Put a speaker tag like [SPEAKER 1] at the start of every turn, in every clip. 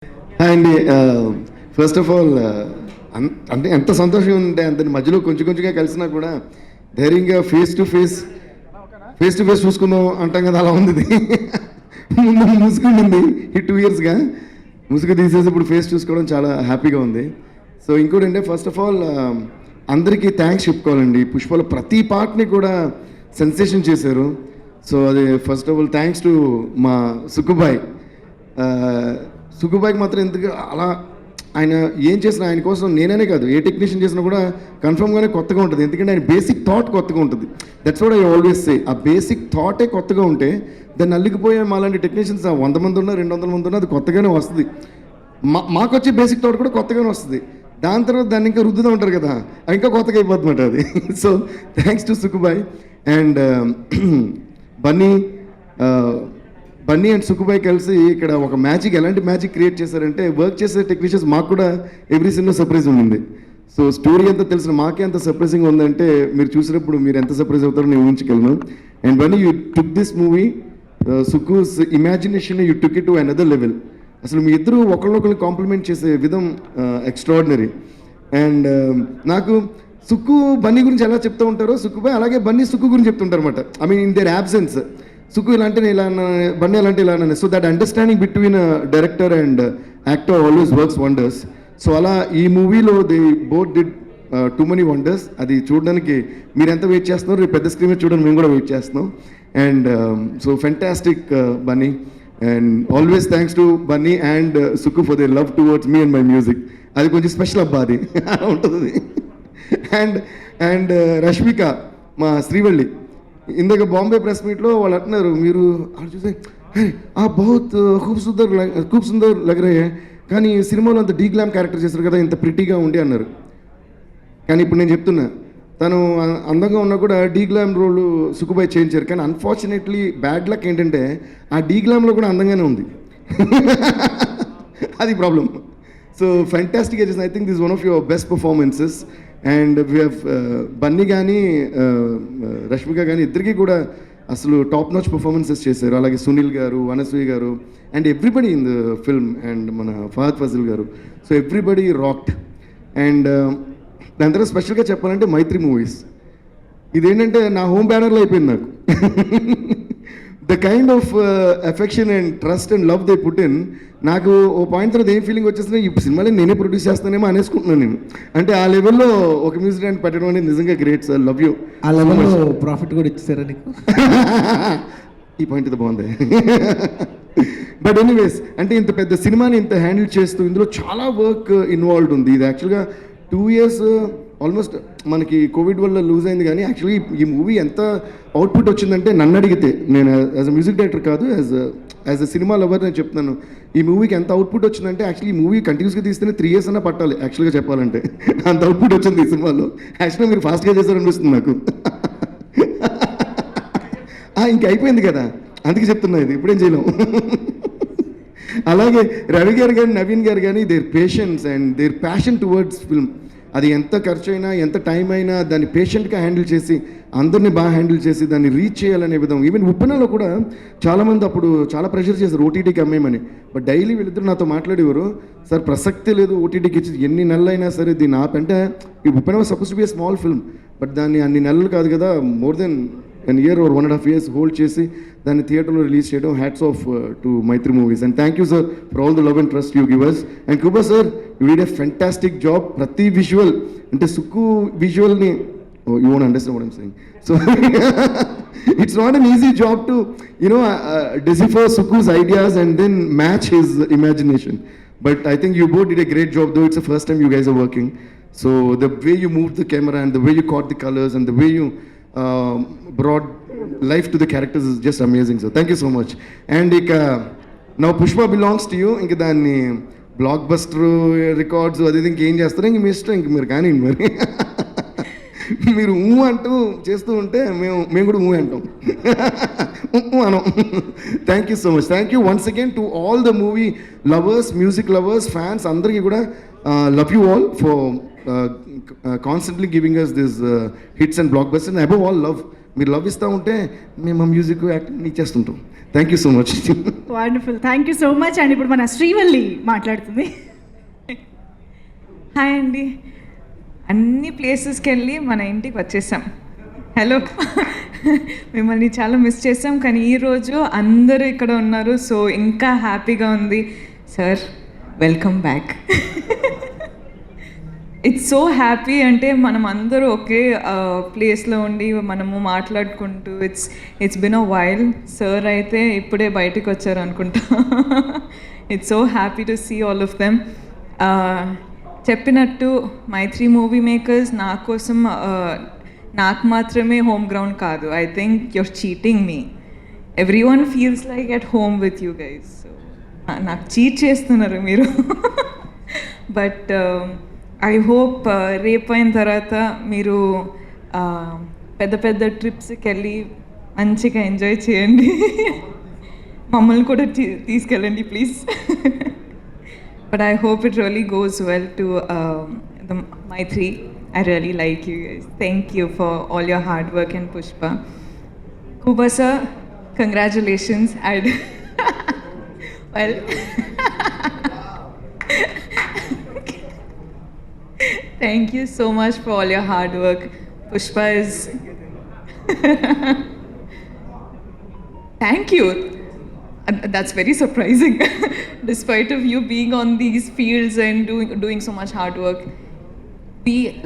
[SPEAKER 1] అండి first of all అంటే ఎంత సంతోషంగా ఉంటే అంత మధ్యలో కొంచెం కొంచెంగా కలిసినా కూడా ధైర్యంగా ఫేస్ టు ఫేస్ చూసుకుందాం అంటాం కదా, అలా ఉంది ఇది. ముందు ముసుగుండింది ఈ 2 yearsగా ముసుగు తీసేసి ఇప్పుడు ఫేస్ చూసుకోవడం చాలా హ్యాపీగా ఉంది. సో ఇంకోటి అంటే ఫస్ట్ ఆఫ్ ఆల్ అందరికీ థ్యాంక్స్ చెప్పుకోవాలండి. పుష్పలో ప్రతి పార్ట్ని కూడా సెన్సేషన్ చేశారు. సో అది first of all thanks to మా సుక్కుబాయ్. సుక్కుబాయ్కి మాత్రం ఎందుకు అలా ఆయన ఏం చేసినా ఆయన కోసం నేనే కాదు ఏ టెక్నీషియన్ చేసినా కూడా కన్ఫర్మ్గానే కొత్తగా ఉంటుంది. ఎందుకంటే ఆయన బేసిక్ థాట్ కొత్తగా ఉంటుంది. That's what I always say. ఆ బేసిక్ థాటే కొత్తగా ఉంటే దాన్ని అల్లికిపోయే మాలాంటి టెక్నీషియన్స్ 100 మంది ఉన్నా 200 మంది ఉన్నా అది కొత్తగానే వస్తుంది. మాకు వచ్చే బేసిక్ థాట్ కూడా కొత్తగానే వస్తుంది. దాని తర్వాత దాన్ని ఇంకా రుద్దుతూ ఉంటారు కదా, ఇంకా కొత్తగా అయిపోతుందన్నమాట అది. So thanks to Sukkubhai and Bunny and Sukkubhai కలిసి ఇక్కడ ఒక మ్యాజిక్, ఎలాంటి మ్యాజిక్ క్రియేట్ చేశారంటే వర్క్ చేసే టెక్నీషియన్స్ మాకు కూడా ఎవ్రీ సినిమా సర్ప్రైజ్ ఉండింది. సో స్టోరీ ఎంత తెలిసిన మాకే ఎంత సర్ప్రైజింగ్ ఉందంటే మీరు చూసినప్పుడు మీరు ఎంత సర్ప్రైజ్ అవుతారో నేను ఊహించగలను. And Bunny you took this movie, Sukku's imagination you took it to another level. అసలు మీ ఇద్దరు ఒకళ్ళొకరిని కాంప్లిమెంట్ చేసే విధం ఎక్స్ట్రాడినరీ. అండ్ నాకు సుక్కు బన్నీ గురించి ఎలా చెప్తూ ఉంటారో సుక్కుబాయ్ అలాగే బన్నీ సుక్కు గురించి చెప్తుంటారు అనమాట. I mean in there absence Sukku ఇలాంటి ఇలా బన్నీ అలాంటి ఇలా అన్నాను. So that understanding between director and actor always works wonders. So అలా ఈ మూవీలో the both did too many wonders. అది చూడడానికి మీరు ఎంత వెయిట్ చేస్తున్నారు, రేపు పెద్ద స్క్రీన్ మీద చూడడానికి మేము కూడా వెయిట్ చేస్తున్నాం. And so fantastic Bunny. And always thanks to Bunny and Sukku for they love towards me and my music. అది కొంచెం స్పెషల్ అబ్బా, అది ఉంటుంది. అండ్ రష్మిక మా శ్రీవల్లి, ఇందాక బాంబే ప్రెస్ మీట్లో వాళ్ళు అంటున్నారు, మీరు వాళ్ళు చూసే బహుత్ ఖూబ్ సుందర్ లగ్ రహే, కానీ సినిమాలో అంత డీ గ్లామ్ క్యారెక్టర్ చేశారు కదా, ఇంత ప్రిటీగా ఉండి అన్నారు. కానీ ఇప్పుడు నేను చెప్తున్నా, తను అందంగా ఉన్నా కూడా డీ గ్లామ్ రోల్ సుక్కుబాయ్ చేయించారు. కానీ అన్ఫార్చునేట్లీ బ్యాడ్ లక్ ఏంటంటే ఆ డీ గ్లామ్లో కూడా అందంగానే ఉంది. అది ప్రాబ్లం. సో ఫ్యాంటాస్టిక్ చేసిన, I think this one of your best performances. And we have Bunny కానీ రష్మిక కానీ ఇద్దరికి కూడా అసలు టాప్ నాచ్ పర్ఫార్మెన్సెస్ చేశారు. అలాగే సునీల్ గారు, అనసూయ గారు and everybody in the film and మన ఫహద్ ఫజిల్ గారు. So everybody rocked. అండ్ దాని తర్వాత స్పెషల్గా చెప్పాలంటే మైత్రి మూవీస్. ఇదేంటంటే నా హోమ్ బ్యానర్లో అయిపోయింది నాకు. The kind of affection and trust and love they put in. నాకు ఓ పాయింట్ తర్వాత ఏం ఫీలింగ్ వచ్చేసినా ఈ సినిమాలో నేనే ప్రొడ్యూస్ చేస్తానేమో అనేసుకుంటున్నాను నేను. అంటే ఆ లెవెల్లో ఒక మ్యూజిక్ డైరెక్టర్ పెట్టడం అనేది నిజంగా గ్రేట్ సార్. Love you.
[SPEAKER 2] ఆ లెవెల్లో ప్రాఫిట్ కూడా ఇచ్చేసారా నీకు?
[SPEAKER 1] ఈ పాయింట్ ఇది బాగుంది. బట్ ఎనీవేస్, అంటే ఇంత పెద్ద సినిమాని ఇంత హ్యాండిల్ చేస్తూ ఇందులో చాలా వర్క్ ఇన్వాల్వ్డ్ ఉంది. ఇది యాక్చువల్గా 2 years ఆల్మోస్ట్ మనకి కోవిడ్ వల్ల లూజ్ అయింది. కానీ యాక్చువల్లీ ఈ మూవీ ఎంత అవుట్పుట్ వచ్చిందంటే నన్ను అడిగితే, నేను యాజ్ అ మ్యూజిక్ డైరెక్టర్ కాదు, యాజ్ అ సినిమా లవర్ నేను చెప్తున్నాను, ఈ మూవీకి ఎంత అవుట్పుట్ వచ్చిందంటే యాక్చువల్లీ ఈ మూవీ కంటిన్యూస్గా తీస్తేనే 3 years అన్నా పట్టాలి యాక్చువల్గా చెప్పాలంటే. అంత అవుట్పుట్ వచ్చింది ఈ సినిమాలో. యాక్చువల్గా మీరు ఫాస్ట్గా చేశారనిపిస్తుంది నాకు. ఇంక అయిపోయింది కదా, అందుకే చెప్తున్నా, ఇది ఇప్పుడేం చేయలేం. అలాగే రవి గారు కానీ నవీన్ గారు కానీ their patience and their passion towards film, అది ఎంత ఖర్చు అయినా ఎంత టైం అయినా దాన్ని పేషెంట్గా హ్యాండిల్ చేసి అందరినీ బాగా హ్యాండిల్ చేసి దాన్ని రీచ్ చేయాలనే విధం. ఈవెన్ ఉప్పెనలో కూడా చాలామంది అప్పుడు చాలా ప్రెషర్ చేశారు ఓటీటీకి అమ్మేయమని. బట్ డైలీ వీళ్ళిద్దరు నాతో మాట్లాడేవారు, సార్ ప్రసక్తి లేదు ఓటీటీకి ఇచ్చి ఎన్ని నెలలు అయినా సరే దీన్ని ఆపంటే, ఈ Uppena suppose to be a small film, but దాన్ని అన్ని నెలలు కాదు కదా, more than an year or 1.5 years hold చేసి దాన్ని థియేటర్లో రిలీజ్ చేయడం. Hats off to Mythri Movies. And thank you sir for all the love and trust you give us. And Kuba sir, you did a fantastic job. ప్రతి visual అంటే సుక్కు విజువల్ని you won't understand what I'm saying. So it's not an easy job to decipher Sukku's ideas and then match his imagination. But I think you both did a great job, though it's the first time you guys are working. So the way you moved the camera and the way you caught the colors and the way you brought life to the characters is just amazing. So thank you so much. And now Pushpa belongs to you. ఇంక దాన్ని block buster records అది ఇంకేం చేస్తారు, ఇంక మీ ఇష్టం, ఇంక మీరు కానీ మరి మీరు అంటూ చేస్తూ ఉంటే మేము కూడా అంటాం, అనం. Thank you so much. Thank you once again to all the movie lovers, music lovers, fans అందరికీ కూడా love you all for constantly giving us this hits and blockbusters. And above all love. మీరు love ఇస్తూ ఉంటే మేము music acting ఇచ్చేస్తుంటాం. Thank you so much.
[SPEAKER 3] Wonderful, thank you so much. And ఇప్పుడు మన శ్రీవల్లి మాట్లాడుతుంది.
[SPEAKER 4] హాయ్ అండి, అన్ని ప్లేసెస్కి వెళ్ళి మన ఇంటికి వచ్చేసాం. హలో, మిమ్మల్ని చాలా మిస్ చేసాం, కానీ ఈరోజు అందరూ ఇక్కడ ఉన్నారు, సో ఇంకా హ్యాపీగా ఉంది. Sir, welcome back. It's so happy, అంటే మనం అందరూ ఒకే ప్లేస్లో ఉండి మనము మాట్లాడుకుంటూ it's been a while. Sir అయితే ఇప్పుడే బయటకు వచ్చారు అనుకుంటా. It's so happy to see all of them. చెప్పినట్టు మైత్రి మూవీ మేకర్స్ నా కోసం నాకు మాత్రమే హోమ్ గ్రౌండ్ కాదు. I think you're cheating me. Everyone feels like at home with you guys. So నాకు చీట్ చేస్తున్నారు మీరు. బట్ ఐ హోప్ రేపు అయిన తర్వాత మీరు పెద్ద పెద్ద ట్రిప్స్కి వెళ్ళి మంచిగా ఎంజాయ్ చేయండి. మమ్మల్ని కూడా తీసుకెళ్ళండి please. But I hope it really goes well to the Maitri. I really like you guys. Thank you for all your hard work and Pushpa. Kuba sir, congratulations. Well, thank you so much for all your hard work. Pushpa is... Thank you. That's very surprising. Despite of you being on these fields and doing so much hard work,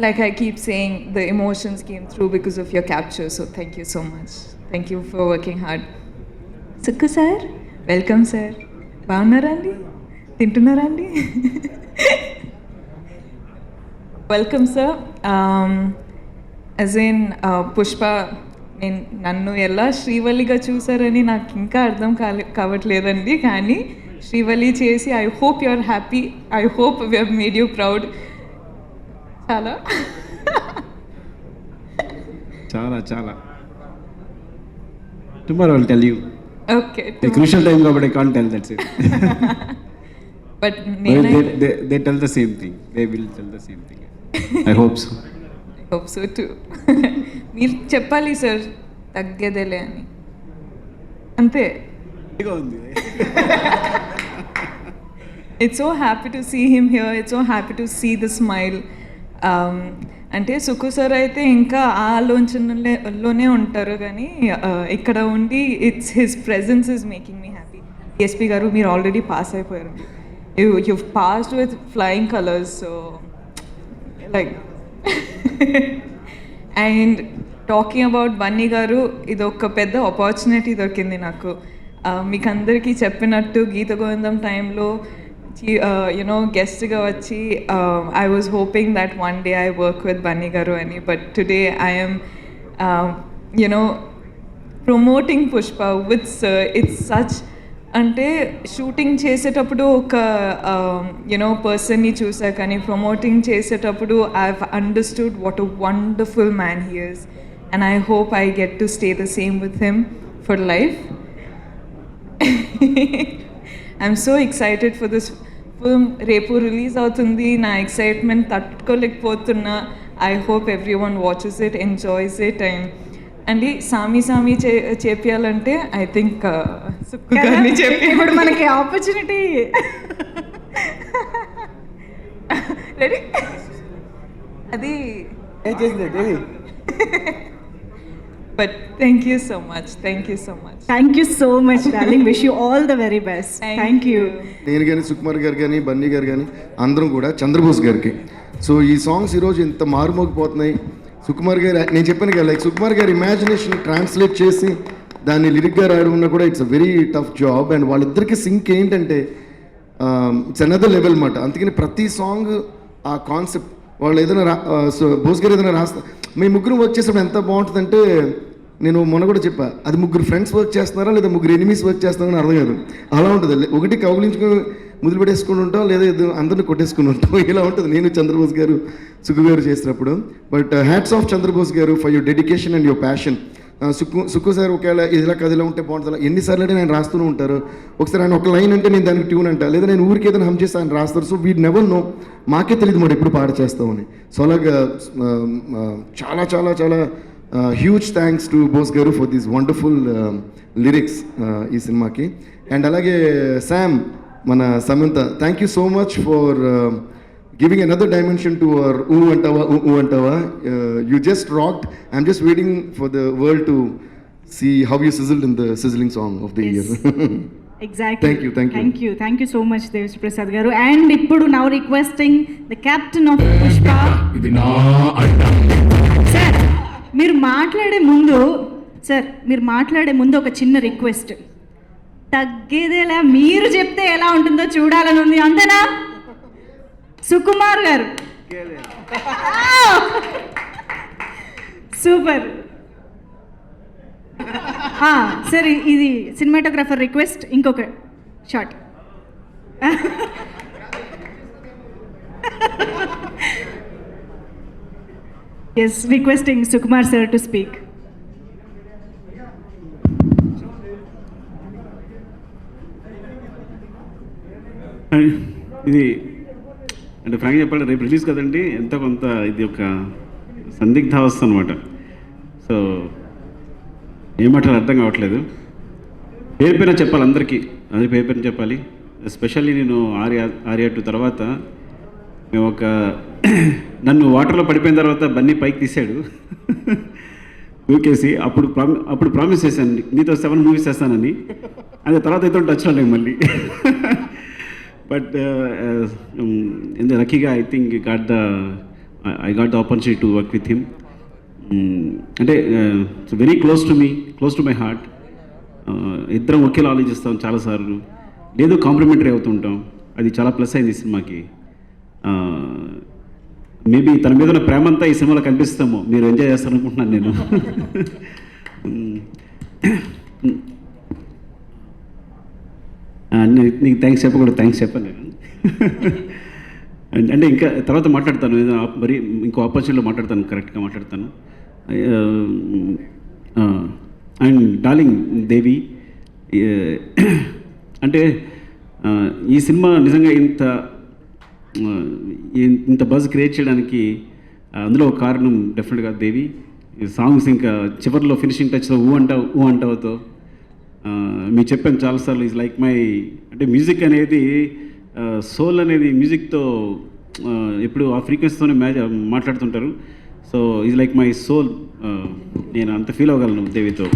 [SPEAKER 4] like I keep saying, the emotions came through because of your capture. So thank you so much. Thank you for working hard. Sukku sir, welcome sir. Bagunnarandi? Tintunarandi? Welcome sir. As in Pushpa, నన్ను ఎలా శ్రీవల్లిగా చూసారని నాకు ఇంకా అర్థం కావట్లేదండి, కానీ శ్రీవల్లి చేసి I hope you are happy. I hope we have made you proud. చాలా
[SPEAKER 5] చాలా చాలా tomorrow I'll tell you.
[SPEAKER 4] Okay,
[SPEAKER 5] the crucial time కాబట్టి I can't tell that's it.
[SPEAKER 4] But
[SPEAKER 5] they tell the same thing. They will tell the same thing. I hope so.
[SPEAKER 4] Hope so too. మీరు చెప్పాలి sir, తగ్గేదేలే అని, అంతే. It's so happy to see him here. It's so happy to see the smile. అంటే Sukku sir అయితే ఇంకా ఆ ఆలోచనలోనే ఉంటారు, కానీ ఇక్కడ ఉండి it's his presence is making me happy. SP గారు, మీరు ఆల్రెడీ పాస్ అయిపోయారు. You passed with flying colours. So like and talking about Bunny గారు, ఇది ఒక పెద్ద ఆపర్చునిటీ దొరికింది నాకు. మీకు అందరికీ చెప్పినట్టు గీత గోవిందం టైంలో యునో గెస్ట్గా వచ్చి I was hoping that one day I work with Bunny గారు అని. But today I'm you know promoting Pushpa with sir. It's such, అంటే షూటింగ్ చేసేటప్పుడు ఒక యునో పర్సన్ని చూసా, కానీ ప్రమోటింగ్ చేసేటప్పుడు I have understood what a wonderful man he is. And I hope I get to stay the same with him for life. I'm so excited for this film. రేపు release అవుతుంది, నా excitement తట్టుకోలేకపోతున్నా. I hope every one watches it, enjoys it. And సామి చేపియాలంటే I think
[SPEAKER 3] ఇప్పుడు మనకి opportunity.
[SPEAKER 4] Ready? అది but thank you so much. Thank you so much.
[SPEAKER 3] Thank you so much darling. Wish you all the very best. Thank you.
[SPEAKER 1] నేను కానీ సుకుమార్ గారు కానీ బన్నీ గారు కానీ అందరం కూడా చంద్రబోస్ గారికి. సో ఈ సాంగ్స్ ఈరోజు ఇంత మారుమోగిపోతున్నాయి. సుకుమార్ గారు, నేను చెప్పాను కదా, లైక్ సుకుమార్ గారి ఇమాజినేషన్ ట్రాన్స్లేట్ చేసి దాన్ని లిరిక్గా రాయడం కూడా it's a very tough job. And వాళ్ళిద్దరికి సింక్ ఏంటంటే ఇట్స్ అనదర్ లెవెల్ మాట. అందుకని ప్రతి సాంగ్ ఆ కాన్సెప్ట్ వాళ్ళు ఏదైనా బోస్ గారు ఏదైనా రాస్తా, మీ ముగ్గురు వర్క్ చేసినప్పుడు ఎంత బాగుంటుందంటే, నేను మొన్న కూడా చెప్పా, అది ముగ్గురు ఫ్రెండ్స్ వర్క్ చేస్తున్నారా లేదా ముగ్గురు ఎనిమీస్ వర్క్ చేస్తున్నారని అర్థం కాదు. అలా ఉంటుంది. ఒకటి కౌగిలించుకుని ముద్దులు పెట్టేసుకుని ఉంటాం, లేదా అందరిని కొట్టేసుకుని ఉంటాం. ఇలా ఉంటుంది నేను చంద్రబోస్ గారు సుక్కు గారు చేసినప్పుడు. బట్ హ్యాట్స్ ఆఫ్ చంద్రబోస్ గారు for your dedication and your passion. Sukku sir ఒకవేళ ఇలా కదిలా ఉంటే బాగుంటుంది, ఎన్నిసార్లు అంటే నేను రాస్తూనే ఉంటారు. ఒకసారి ఆయన ఒక లైన్ అంటే నేను దానికి ట్యూన్ అంటా, లేదా నేను ఊరికి ఏదైనా హమ్ చేస్తే ఆయన రాస్తారు. సో వీ నెవర్ నో, మాకే తెలియదు మాట ఎప్పుడు పాట చేస్తామని. సో అలాగా చాలా చాలా చాలా హ్యూజ్ థ్యాంక్స్ టు బోస్ గారు ఫర్ దీస్ వండర్ఫుల్ లిరిక్స్ ఈ సినిమాకి. అండ్ అలాగే శామ్, మన Samantha, thank you so much for giving another dimension to our ooh antava. You just rocked. I'm just waiting for the world to see how you sizzled in the sizzling song of the year.
[SPEAKER 3] Exactly.
[SPEAKER 1] Thank you.
[SPEAKER 3] Thank you so much, Devish Prasad garu. And ippudu now requesting the captain of Pushpa. Sir మీరు మాట్లాడే ముందు ఒక చిన్న request. తగ్గేదేలా మీరు చెప్తే ఎలా ఉంటుందో చూడాలని ఉంది, అంతేనా? సుకుమార్ గారు, సూపర్. సరే, ఇది సినిమాటోగ్రాఫర్ రిక్వెస్ట్, ఇంకొక shot. Yes, requesting Sukumar sir to speak.
[SPEAKER 5] ఇది అంటే ఫ్రాంక్ చెప్పాలి, రేపు రిలీజ్ కదండి, ఎంత కొంత ఇది ఒక సందిగ్ధావస్థ అనమాట. సో ఏమంటారు అర్థం కావట్లేదు. పేరు పేరు చెప్పాలి అందరికీ, అందరి పేరు పేరు చెప్పాలి. ఎస్పెషల్లీ నేను ఆర్యా 2 తర్వాత మేము నన్ను వాటర్లో పడిపోయిన తర్వాత బన్నీ పైకి తీశాడు ఊకేసి. అప్పుడు ప్రామిస్ చేశాను నీతో 7 మూవీస్ చేస్తానని. అది తర్వాత అయితే టచ్ రాలేదు మళ్ళీ. But in the lucky guy, I think I got the opportunity to work with him. అంటే it's very close to me, close to my heart. ఇద్దరం ఒకేలా ఆలోచిస్తాం చాలాసార్లు, లేదు కాంప్లిమెంటరీ అవుతుంటాం. అది చాలా ప్లస్ అయింది ఈ సినిమాకి. మేబీ తన మీద ఉన్న ప్రేమ అంతా ఈ సినిమాలో కనిపిస్తామో, మీరు ఎంజాయ్ చేస్తారనుకుంటున్నాను నేను. నీకు థ్యాంక్స్ చెప్పకూడదు, థ్యాంక్స్ చెప్పాను నేను. అంటే ఇంకా తర్వాత మాట్లాడతాను, మరి ఇంకో ఆపర్చునిటీలో మాట్లాడతాను, కరెక్ట్గా మాట్లాడతాను. అండ్ డార్లింగ్ దేవి, అంటే ఈ సినిమా నిజంగా ఇంత బజ్ క్రియేట్ చేయడానికి అందులో ఒక కారణం డెఫినెట్గా దేవి. సాంగ్స్ ఇంకా చివరిలో ఫినిషింగ్ టచ్లో ఊ అంటావుతో మీకు చెప్పాను చాలాసార్లు, ఈజ్ లైక్ మై, అంటే మ్యూజిక్ అనేది సోల్ అనేది మ్యూజిక్తో ఎప్పుడు ఆ ఫ్రీక్వెన్సీతోనే మాట్లాడుతుంటారు. So is like my soul. నేను అంత ఫీల్ అవ్వగలను దేవితో.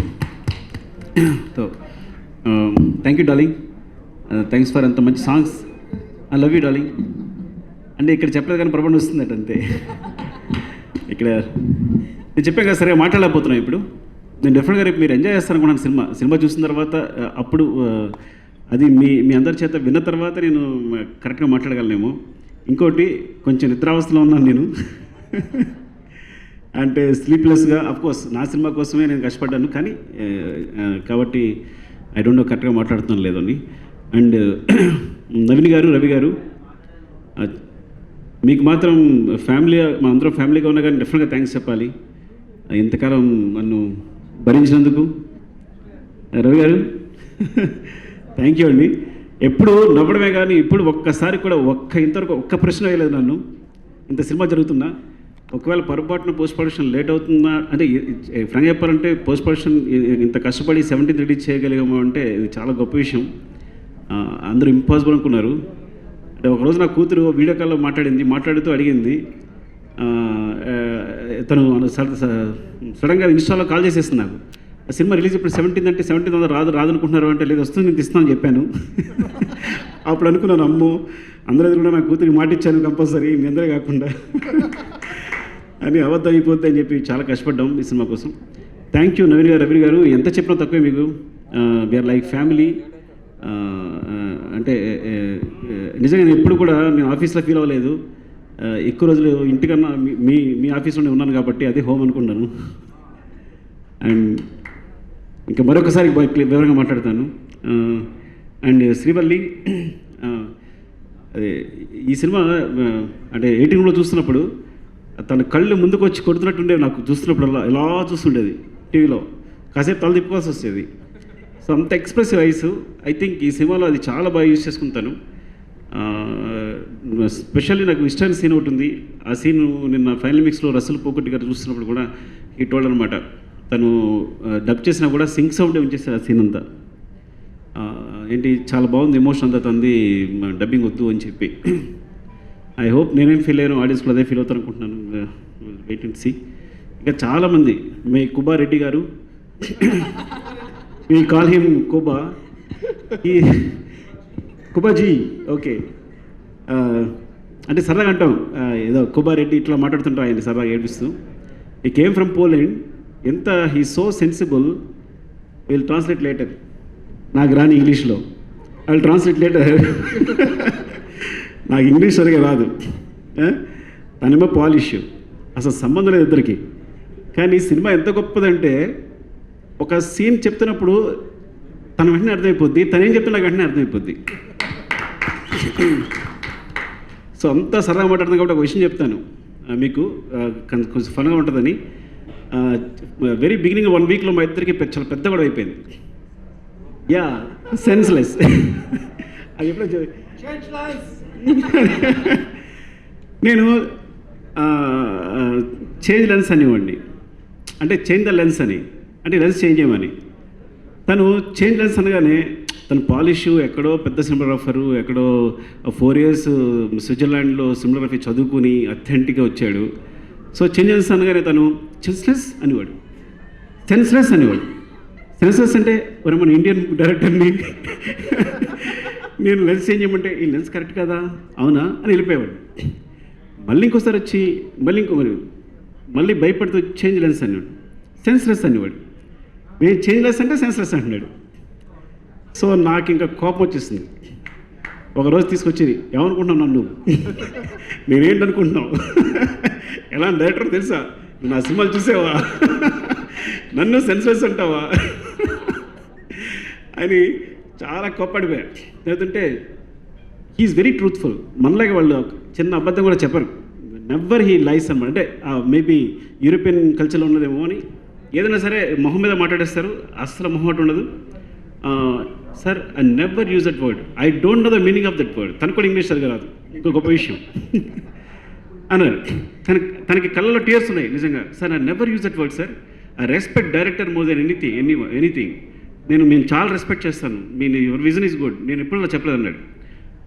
[SPEAKER 5] So thank you darling, thanks for అంత మంచి songs. I love you darling. అంటే ఇక్కడ చెప్పలేదు కానీ ప్రపంచం వస్తుందట అంతే. ఇక్కడ నేను చెప్పాను కదా, సరే మాట్లాడలేకపోతున్నాను ఇప్పుడు. నేను డెఫినెట్గా రేపు మీరు ఎంజాయ్ చేస్తారనుకున్నాను సినిమా చూసిన తర్వాత. అప్పుడు అది మీ అందరి చేత విన్న తర్వాత నేను కరెక్ట్గా మాట్లాడగలనేమో. ఇంకోటి, కొంచెం నిద్రావస్థలో ఉన్నాను నేను. అంటే స్లీప్లెస్గా. అఫ్కోర్స్ నా సినిమా కోసమే నేను కష్టపడ్డాను, కానీ కాబట్టి ఐ డోంట్ నో కరెక్ట్గా మాట్లాడుతున్నాను లేదో అని. అండ్ నవీన్ గారు, రవి గారు, మీకు మాత్రం ఫ్యామిలీ, మా అందరం ఫ్యామిలీగా ఉన్నా కానీ డెఫినెట్గా థ్యాంక్స్ చెప్పాలి ఇంతకాలం నన్ను భరించినందుకు. రవి గారు థ్యాంక్ యూ అండి. ఎప్పుడు నవ్వడమే కానీ ఇప్పుడు ఒక్కసారి కూడా ఇంతవరకు ఒక్క ప్రశ్న వేయలేదు నన్ను. ఇంత సినిమా జరుగుతున్నా ఒకవేళ పొరపాటున పోస్ట్ ప్రొడక్షన్ లేట్ అవుతుందా అంటే, ఫ్రాంక్ చెప్పాలంటే పోస్ట్ ప్రొడక్షన్ ఇంత కష్టపడి 17th రిలీజ్ చేయగలిగాము అంటే ఇది చాలా గొప్ప విషయం. అందరూ ఇంపాసిబుల్ అనుకున్నారు. అంటే ఒకరోజు నా కూతురు వీడియో కాల్లో మాట్లాడుతూ అడిగింది, తను సడన్గా ఇన్స్టాలో కాల్ చేసేస్తుంది నాకు, సినిమా రిలీజ్ ఇప్పుడు 17th అంటే 17th రాదు అనుకుంటున్నారు అంటే, లేదు వస్తుంది నేను ఇస్తానని చెప్పాను. అప్పుడు అనుకున్నాను, అమ్మో అందరూ కూడా నా కూతురికి మాట ఇచ్చాను కంపల్సరీ, మీ అందరే కాకుండా అని అబద్ధం అయిపోద్ది అని చెప్పి చాలా కష్టపడ్డాం ఈ సినిమా కోసం. థ్యాంక్ యూ నవీన్ గారు, రవి గారు. ఎంత చెప్పినా తక్కువే మీకు. We're like family. అంటే నిజంగా నేను ఎప్పుడు కూడా నేను ఆఫీస్లో ఫీల్ అవ్వలేదు. ఎక్కువ రోజులు ఇంటికన్నా మీ ఆఫీస్లోనే ఉన్నాను కాబట్టి అదే హోమ్ అనుకున్నాను. అండ్ ఇంకా మరొకసారి వివరంగా మాట్లాడతాను. అండ్ శ్రీవల్లి, అదే ఈ సినిమా అంటే 18లో చూస్తున్నప్పుడు తన కళ్ళు ముందుకు వచ్చి కొడుతున్నట్టుండేవి నాకు. చూస్తున్నప్పుడు ఎలా చూస్తుండేది టీవీలో, కాసేపు తల తిప్పుకోవాల్సి వచ్చేది. సో అంత ఎక్స్ప్రెసివ్ ఐస్. ఐ థింక్ ఈ సినిమాలో అది చాలా బాగా యూజ్ చేసుకుంటాను. స్పెషల్లీ నాకు ఇష్టమైన సీన్ ఒకటి ఉంది. ఆ సీన్ నిన్న ఫైనల్ మిక్స్లో రసల్ పోకొట్టి గారు చూస్తున్నప్పుడు కూడా ఈ టోల్డ్ అనమాట తను డబ్ చేసినా కూడా సింక్ సౌండే ఉంచేసారు ఆ సీన్ అంతా. ఏంటి చాలా బాగుంది ఎమోషన్ అంతా తంది, డబ్బింగ్ వద్దు అని చెప్పి. ఐ హోప్ నేనేం ఫీల్ అయ్యాను, ఆడియన్స్ కూడా అదే ఫీల్ అవుతారు అనుకుంటున్నాను. Wait and see. ఇంకా చాలామంది మీ కుబా రెడ్డి గారు, మీ కాల్ హిమ్ కుబా, ఈ కుబాజీ ఓకే, అంటే సరదాగా అంటాం ఏదో కుబా రెడ్డి ఇట్లా మాట్లాడుతుంటాం ఆయన సరదాగా ఏడిపిస్తూ. ఈ కేమ్ ఫ్రమ్ పోలాండ్. ఎంత he so sensible. Will translate later. నాకు రాని ఇంగ్లీష్లో ఐ విల్ ట్రాన్స్లేట్ లేటర్. నాకు ఇంగ్లీష్ సరిగా రాదు, తనేమో పాలిష్, అసలు సంబంధం లేదు ఇద్దరికి. కానీ ఈ సినిమా ఎంత గొప్పదంటే ఒక సీన్ చెప్తున్నప్పుడు తన వెంటనే అర్థమైపోద్ది, తనేం చెప్తే నాకు వెంటనే అర్థమైపోద్ది. సో అంతా సరదాగా మాట్లాడుతుంది కాబట్టి ఒక విషయం చెప్తాను మీకు, కొంచెం ఫన్గా ఉంటుందని. వెరీ బిగినింగ్ 1 వీక్లో మా ఇద్దరికి చాలా పెద్ద గొడవ అయిపోయింది. Yeah senseless. అది ఎప్పుడో నేను చేంజ్ లెన్స్ అనేవాడిని, అంటే చేంజ్ ద లెన్స్ అని, అంటే లెన్స్ చేంజ్ చేయమని. తను చేంజ్ లెన్స్ అనగానే తను పాలిష్, ఎక్కడో పెద్ద సినిమాగ్రాఫరు, ఎక్కడో 4 years స్విట్జర్లాండ్లో సినిమాగ్రఫీ చదువుకుని అథెంటిక్గా వచ్చాడు. సో చేంజ్ లెన్స్ అనగానే తను సెన్స్లెస్ అనేవాడు, సెన్స్లెస్ అనేవాడు. సెన్సెస్ అంటే మరి మన ఇండియన్ డైరెక్టర్ని నేను లెన్స్ చేంజ్ చేయమంటే ఈ లెన్స్ కరెక్ట్ కదా, అవునా అని వెళ్ళిపోయేవాడు. మళ్ళీ ఇంకోసారి వచ్చి మళ్ళీ భయపడుతూ చేంజ్ లెన్స్ అనేవాడు, సెన్స్లెస్ అనేవాడు. నేను చేంజ్ లెస్ అంటే సెన్స్లెస్ అంటున్నాడు. సో నాకు ఇంకా కోపం వచ్చేసింది. ఒకరోజు తీసుకొచ్చి ఏమనుకుంటున్నావు నన్ను, నేనేంటనుకుంటున్నావు, ఎలా డైరెక్టర్ తెలుసా, నా సినిమాలు చూసావా, నన్ను సెన్స్లెస్ అంటావా అని చాలా కోప్పడిపోయా. ఎందుకంటే హీఈస్ వెరీ ట్రూత్ఫుల్. మనలాగే వాళ్ళు చిన్న అబద్ధం కూడా చెప్పరు, నెవర్ హీ లైస్ అనమాట. అంటే మేబీ యూరోపియన్ కల్చర్లో ఉన్నదేమో అని ఏదైనా సరే మొహం మీద మాట్లాడేస్తారు, అస్సలు మొహం అటు ఉండదు. Sir I never use that word, I don't know the meaning of that word. తనకు కూడా ఇంగ్లీష్ సరిగా రాదు, ఇంకో గొప్ప విషయం అన్నారు. తనకి కళ్ళలో టీయర్స్ ఉన్నాయి నిజంగా. Sir I never use that word sir, I respect director more than anything. మేము చాలా రెస్పెక్ట్ చేస్తాను, యువర్ విజన్ ఈజ్ గుడ్, నేను ఎప్పుడు అలా చెప్పలేదు అన్నాడు.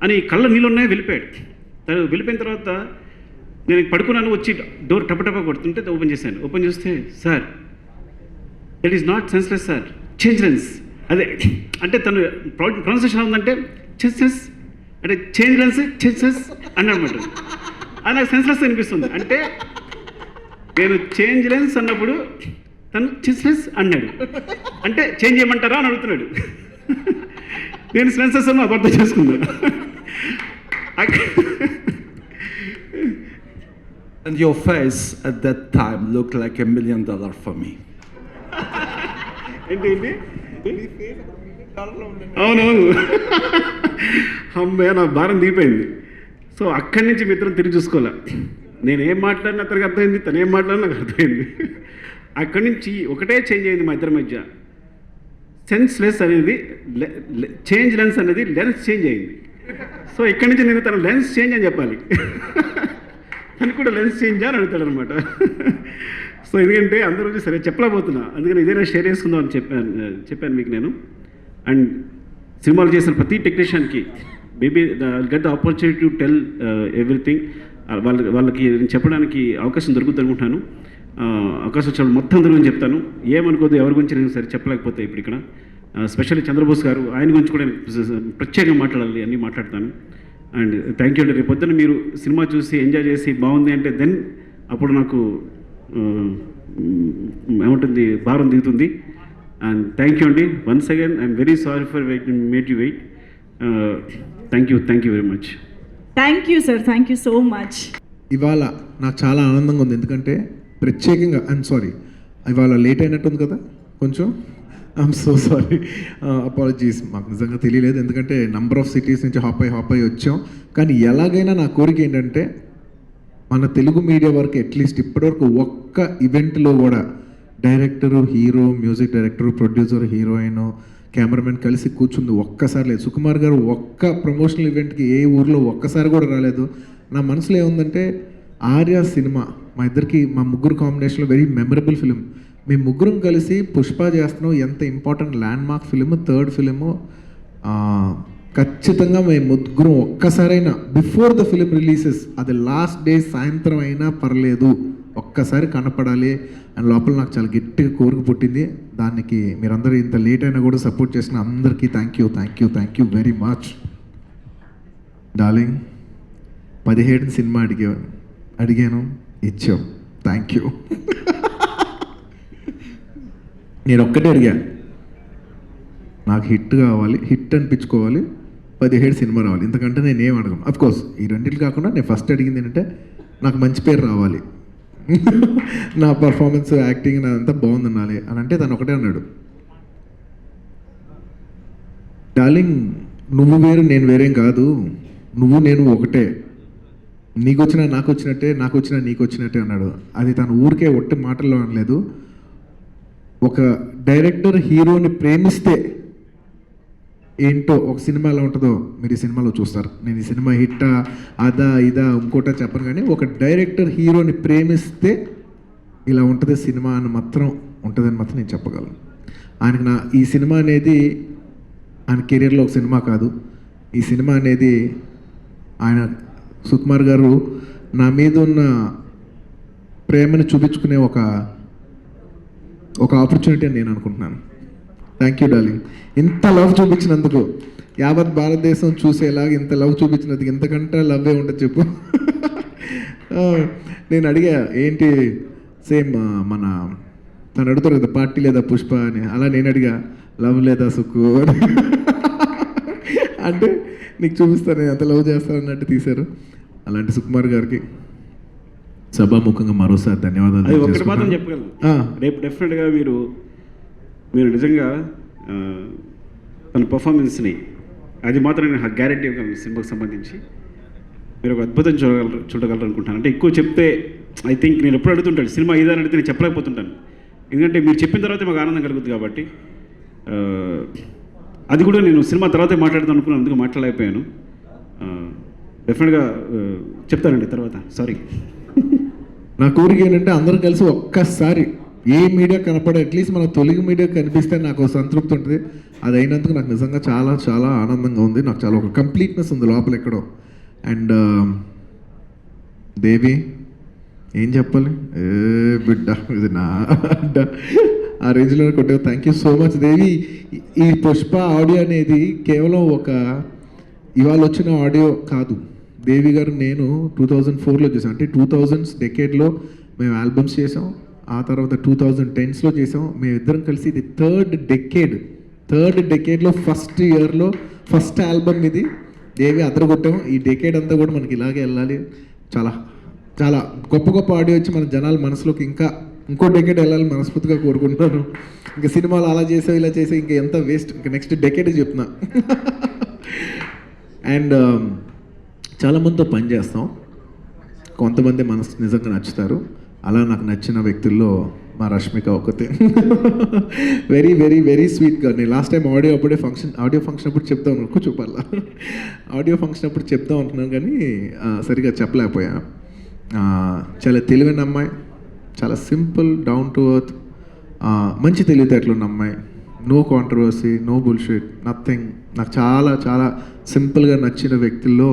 [SPEAKER 5] అని కళ్ళ నీళ్ళు ఉన్నాయి, వెళ్ళిపోయాడు. తను వెళ్ళిపోయిన తర్వాత నేను పడుకున్నాను, వచ్చి డోర్ టపటప కొడుతుంటే ఓపెన్ చేశాను. ఓపెన్ చేస్తే sir it is not senseless sir, change lens. అదే అంటే తను ప్రొనౌన్సియేషన్ ఉందంటే సెన్స్ అంటే చేంజ్ లెన్స్ సెన్స్ అన్నమాట. అది నాకు సెన్స్లెస్ అనిపిస్తుంది. అంటే నేను చేంజ్ లెన్స్ అన్నప్పుడు తను సెన్స్లెస్ అన్నాడు, అంటే చేంజ్ చేయమంటారా అని అడుగుతున్నాడు. నేను సెన్సెస్ అని అబద్ధం చేసుకున్నాను.
[SPEAKER 6] And your face at that time looked like $1 million for me.
[SPEAKER 5] ఏంటి అవునవును, అమ్మాయి నా భారం దిగిపోయింది. సో అక్కడి నుంచి మీ ఇద్దరం తిరిగి చూసుకోలే. నేనేం మాట్లాడినా అతనికి అర్థమైంది, తను ఏం మాట్లాడినా నాకు అర్థమైంది. అక్కడి నుంచి ఒకటే చేంజ్ అయింది మా ఇద్దరి మధ్య. సెన్స్లెస్ అనేది చేంజ్ లెన్స్ అనేది లెన్స్ చేంజ్ అయింది. సో ఇక్కడి నుంచి నేను తన లెన్స్ చేంజ్ అని చెప్పాలి, తను కూడా లెన్స్ చేంజ్ అని అడుగుతాడు అనమాట. సో ఎందుకంటే అందరూ సరే చెప్పలేకపోతున్నా, అందుకని ఇదేనా షేర్ చేసుకుందాం అని చెప్పాను మీకు నేను. అండ్ సినిమాలు చేసిన ప్రతి టెక్నీషియన్కి maybe get the opportunity to tell everything. వాళ్ళకి నేను చెప్పడానికి అవకాశం దొరుకుతుంది అనుకుంటున్నాను. అవకాశం వచ్చినప్పుడు మొత్తం గురించి చెప్తాను, ఏమనుకోదు ఎవరి గురించి నేను సరే చెప్పలేకపోతే ఇప్పుడు ఇక్కడ. స్పెషల్లీ చంద్రబోస్ గారు, ఆయన గురించి కూడా నేను ప్రత్యేకంగా మాట్లాడాలి, అన్నీ మాట్లాడతాను. అండ్ థ్యాంక్ యూ అండి. రేపు పొద్దున్న మీరు సినిమా చూసి ఎంజాయ్ చేసి బాగుంది అంటే దెన్ అప్పుడు నాకు ఏముంటుంది, భారం దిగుతుంది. అండ్ థ్యాంక్ యూ అండి. Once again I'm very sorry for made you wait. Thank you very much.
[SPEAKER 3] Thank you sir, thank you so much.
[SPEAKER 2] ఇవాళ నాకు చాలా ఆనందంగా ఉంది, ఎందుకంటే ప్రత్యేకంగా ఐఎమ్ సారీ, ఇవాళ లేట్ అయినట్టుంది కదా కొంచెం. I'm so sorry, apologies. మాకు నిజంగా తెలియలేదు, ఎందుకంటే నంబర్ ఆఫ్ సిటీస్ నుంచి హాప్ అయ్యి వచ్చాం. కానీ ఎలాగైనా నా కోరిక ఏంటంటే మన తెలుగు మీడియా వరకు అట్లీస్ట్ ఇప్పటివరకు ఒక్క ఈవెంట్లో కూడా director, hero, music director, producer, heroine, cameraman కలిసి కూర్చుంది ఒక్కసారి లేదు. సుకుమార్ గారు ఒక్క ప్రమోషనల్ ఈవెంట్కి ఏ ఊర్లో ఒక్కసారి కూడా రాలేదు. నా మనసులో ఏముందంటే ఆర్య సినిమా మా ఇద్దరికి మా ముగ్గురు కాంబినేషన్లో వెరీ మెమరబుల్ ఫిలిం. మేము ముగ్గురం కలిసి పుష్ప చేస్తున్నాం. ఎంత important land mark film, third film. ఖచ్చితంగా మేము ముగ్గురం ఒక్కసారైనా బిఫోర్ ద ఫిలిం రిలీజెస్, అది లాస్ట్ డే సాయంత్రం అయినా పర్లేదు, ఒక్కసారి కనపడాలి అని లోపల నాకు చాలా గట్టిగా కోరిక పుట్టింది. దానికి మీరందరూ ఇంత లేట్ అయినా కూడా సపోర్ట్ చేసిన అందరికీ thank you very much. Darling 17 cinema అడిగాను, ఇచ్చావు. Thank you. నేను ఒక్కటే అడిగా, నాకు హిట్ కావాలి, హిట్ అనిపించుకోవాలి, 17 సినిమా రావాలి, ఇంతకంటే నేను ఏం అడగను. అఫ్కోర్స్ ఈ రెండింటి కాకుండా నేను ఫస్ట్ అడిగింది ఏంటంటే నాకు మంచి పేరు రావాలి, నా పర్ఫార్మెన్స్ యాక్టింగ్ నాదంతా బాగుందనాలి అని. అంటే తను ఒకటే అన్నాడు, డార్లింగ్ నువ్వు వేరు నేను వేరేం కాదు, నువ్వు నేను ఒకటే, నీకు వచ్చినా నాకు వచ్చినట్టే, నాకు వచ్చినా నీకు వచ్చినట్టే అన్నాడు. అది తను ఊరికే ఒట్టి మాటల్లో అనలేదు. ఒక డైరెక్టర్ హీరోని ప్రేమిస్తే ఏంటో ఒక సినిమా ఎలా ఉంటుందో మీరు ఈ సినిమాలో చూస్తారు. నేను ఈ సినిమా హిట్టా అదా ఇదా ఇంకోటా చెప్పను, కానీ ఒక డైరెక్టర్ హీరోని ప్రేమిస్తే ఇలా ఉంటుంది సినిమా అని మాత్రం ఉంటుందని మాత్రం నేను చెప్పగలను. ఆయనకి ఈ సినిమా అనేది ఆయన కెరీర్లో ఒక సినిమా కాదు. ఈ సినిమా అనేది ఆయన సుకుమార్ గారు నా మీద ఉన్న ప్రేమను చూపించుకునే ఒక ఆపర్చునిటీ అని నేను అనుకుంటున్నాను. Thank you darling. ఇంత లవ్ చూపించినందుకు, యావత్ భారతదేశం చూసేలాగా ఇంత లవ్ చూపించినందుకు, ఇంతకంటే లవ్వే ఉంటుంది చెప్పు. నేను అడిగా ఏంటి సేమ్ మన తను అడుగుతారు కదా పార్టీ లేదా పుష్ప అని, అలా నేను అడిగా లవ్ లేదా సుక్కు అని. అంటే నీకు చూపిస్తాను నేను ఎంత లవ్ చేస్తాను అన్నట్టు తీశారు. అలాంటి సుకుమార్ గారికి సభాముఖంగా మరోసారి ధన్యవాదాలు.
[SPEAKER 5] అది ఒకటి మాత్రం చెప్పగలను, రేపు డెఫినెట్గా మీరు నిజంగా తన పర్ఫార్మెన్స్ని, అది మాత్రం నేను గ్యారెంటీ ఒక సినిమాకి సంబంధించి మీరు ఒక అద్భుతం చూడగలరు అనుకుంటాను. అంటే ఎక్కువ చెప్తే ఐ థింక్ నేను ఎప్పుడు అడుగుతుంటాను సినిమా ఇదని అడిగితే నేను చెప్పలేకపోతుంటాను, ఎందుకంటే మీరు చెప్పిన తర్వాత మాకు ఆనందం కలుగుతుంది కాబట్టి. అది కూడా నేను సినిమా తర్వాతే మాట్లాడదాం అనుకున్నాను, అందుకు మాట్లాడలేకపోయాను. డెఫినెట్గా చెప్తానండి తర్వాత. సారీ.
[SPEAKER 2] నా కోరిక ఏంటంటే అందరూ కలిసి ఒక్కసారి ఏ మీడియా కనపడే అట్లీస్ట్ మన తెలుగు మీడియా కనిపిస్తే నాకు సంతృప్తి ఉంటుంది. అది అయినందుకు నాకు నిజంగా చాలా చాలా ఆనందంగా ఉంది. నాకు చాలా ఒక కంప్లీట్నెస్ ఉంది లోపల ఎక్కడో. అండ్ దేవి ఏం చెప్పాలి, బిడ్డ ఇది నా అడ్డ ఆ రేంజ్లో కొట్టే. థ్యాంక్ యూ సో మచ్ దేవి. ఈ పుష్ప ఆడియో అనేది కేవలం ఒక ఇవాళ వచ్చిన ఆడియో కాదు. దేవి గారు నేను 2004లో చేసాం, అంటే 2000s డెకేడ్లో మేము ఆల్బమ్స్ చేసాం, ఆ తర్వాత 2010స్లో చేసాం. మేమిద్దరం కలిసి ఇది థర్డ్ డెకేడ్లో ఫస్ట్ ఇయర్లో ఫస్ట్ ఆల్బమ్ ఇది. దేవి అదరగొట్టాం. ఈ డెకేడ్ అంతా కూడా మనకి ఇలాగే వెళ్ళాలి. చాలా చాలా గొప్ప గొప్ప ఆడియో వచ్చి మన జనాల మనసులోకి ఇంకా ఇంకో డెకేడ్ వెళ్ళాలని మనస్ఫూర్తిగా కోరుకుంటున్నాను. ఇంకా సినిమాలు అలా చేసావు ఇలా చేసావు ఇంకా ఎంత వేస్ట్, ఇంకా నెక్స్ట్ డెకేడ్ చెప్తున్నా. అండ్ చాలామందితో పని చేస్తాం, కొంతమంది మనసు నిజంగా నచ్చుతారు. అలా నాకు నచ్చిన వ్యక్తుల్లో మా రష్మిక ఒకతే. వెరీ వెరీ వెరీ స్వీట్గా. నేను లాస్ట్ టైం ఆడియో ఫంక్షన్ అప్పుడు చెప్తాను అనుకో చూపాలా, ఆడియో ఫంక్షన్ అప్పుడు చెప్తాం అంటున్నాను కానీ సరిగా చెప్పలేకపోయా. చాలా తెలివైన అమ్మాయి, చాలా సింపుల్, డౌన్ టు ఎర్త్, మంచి తెలివితేటలు ఉన్న అమ్మాయి, no controversy, no bullshit, nothing. నాకు చాలా చాలా సింపుల్గా నచ్చిన వ్యక్తుల్లో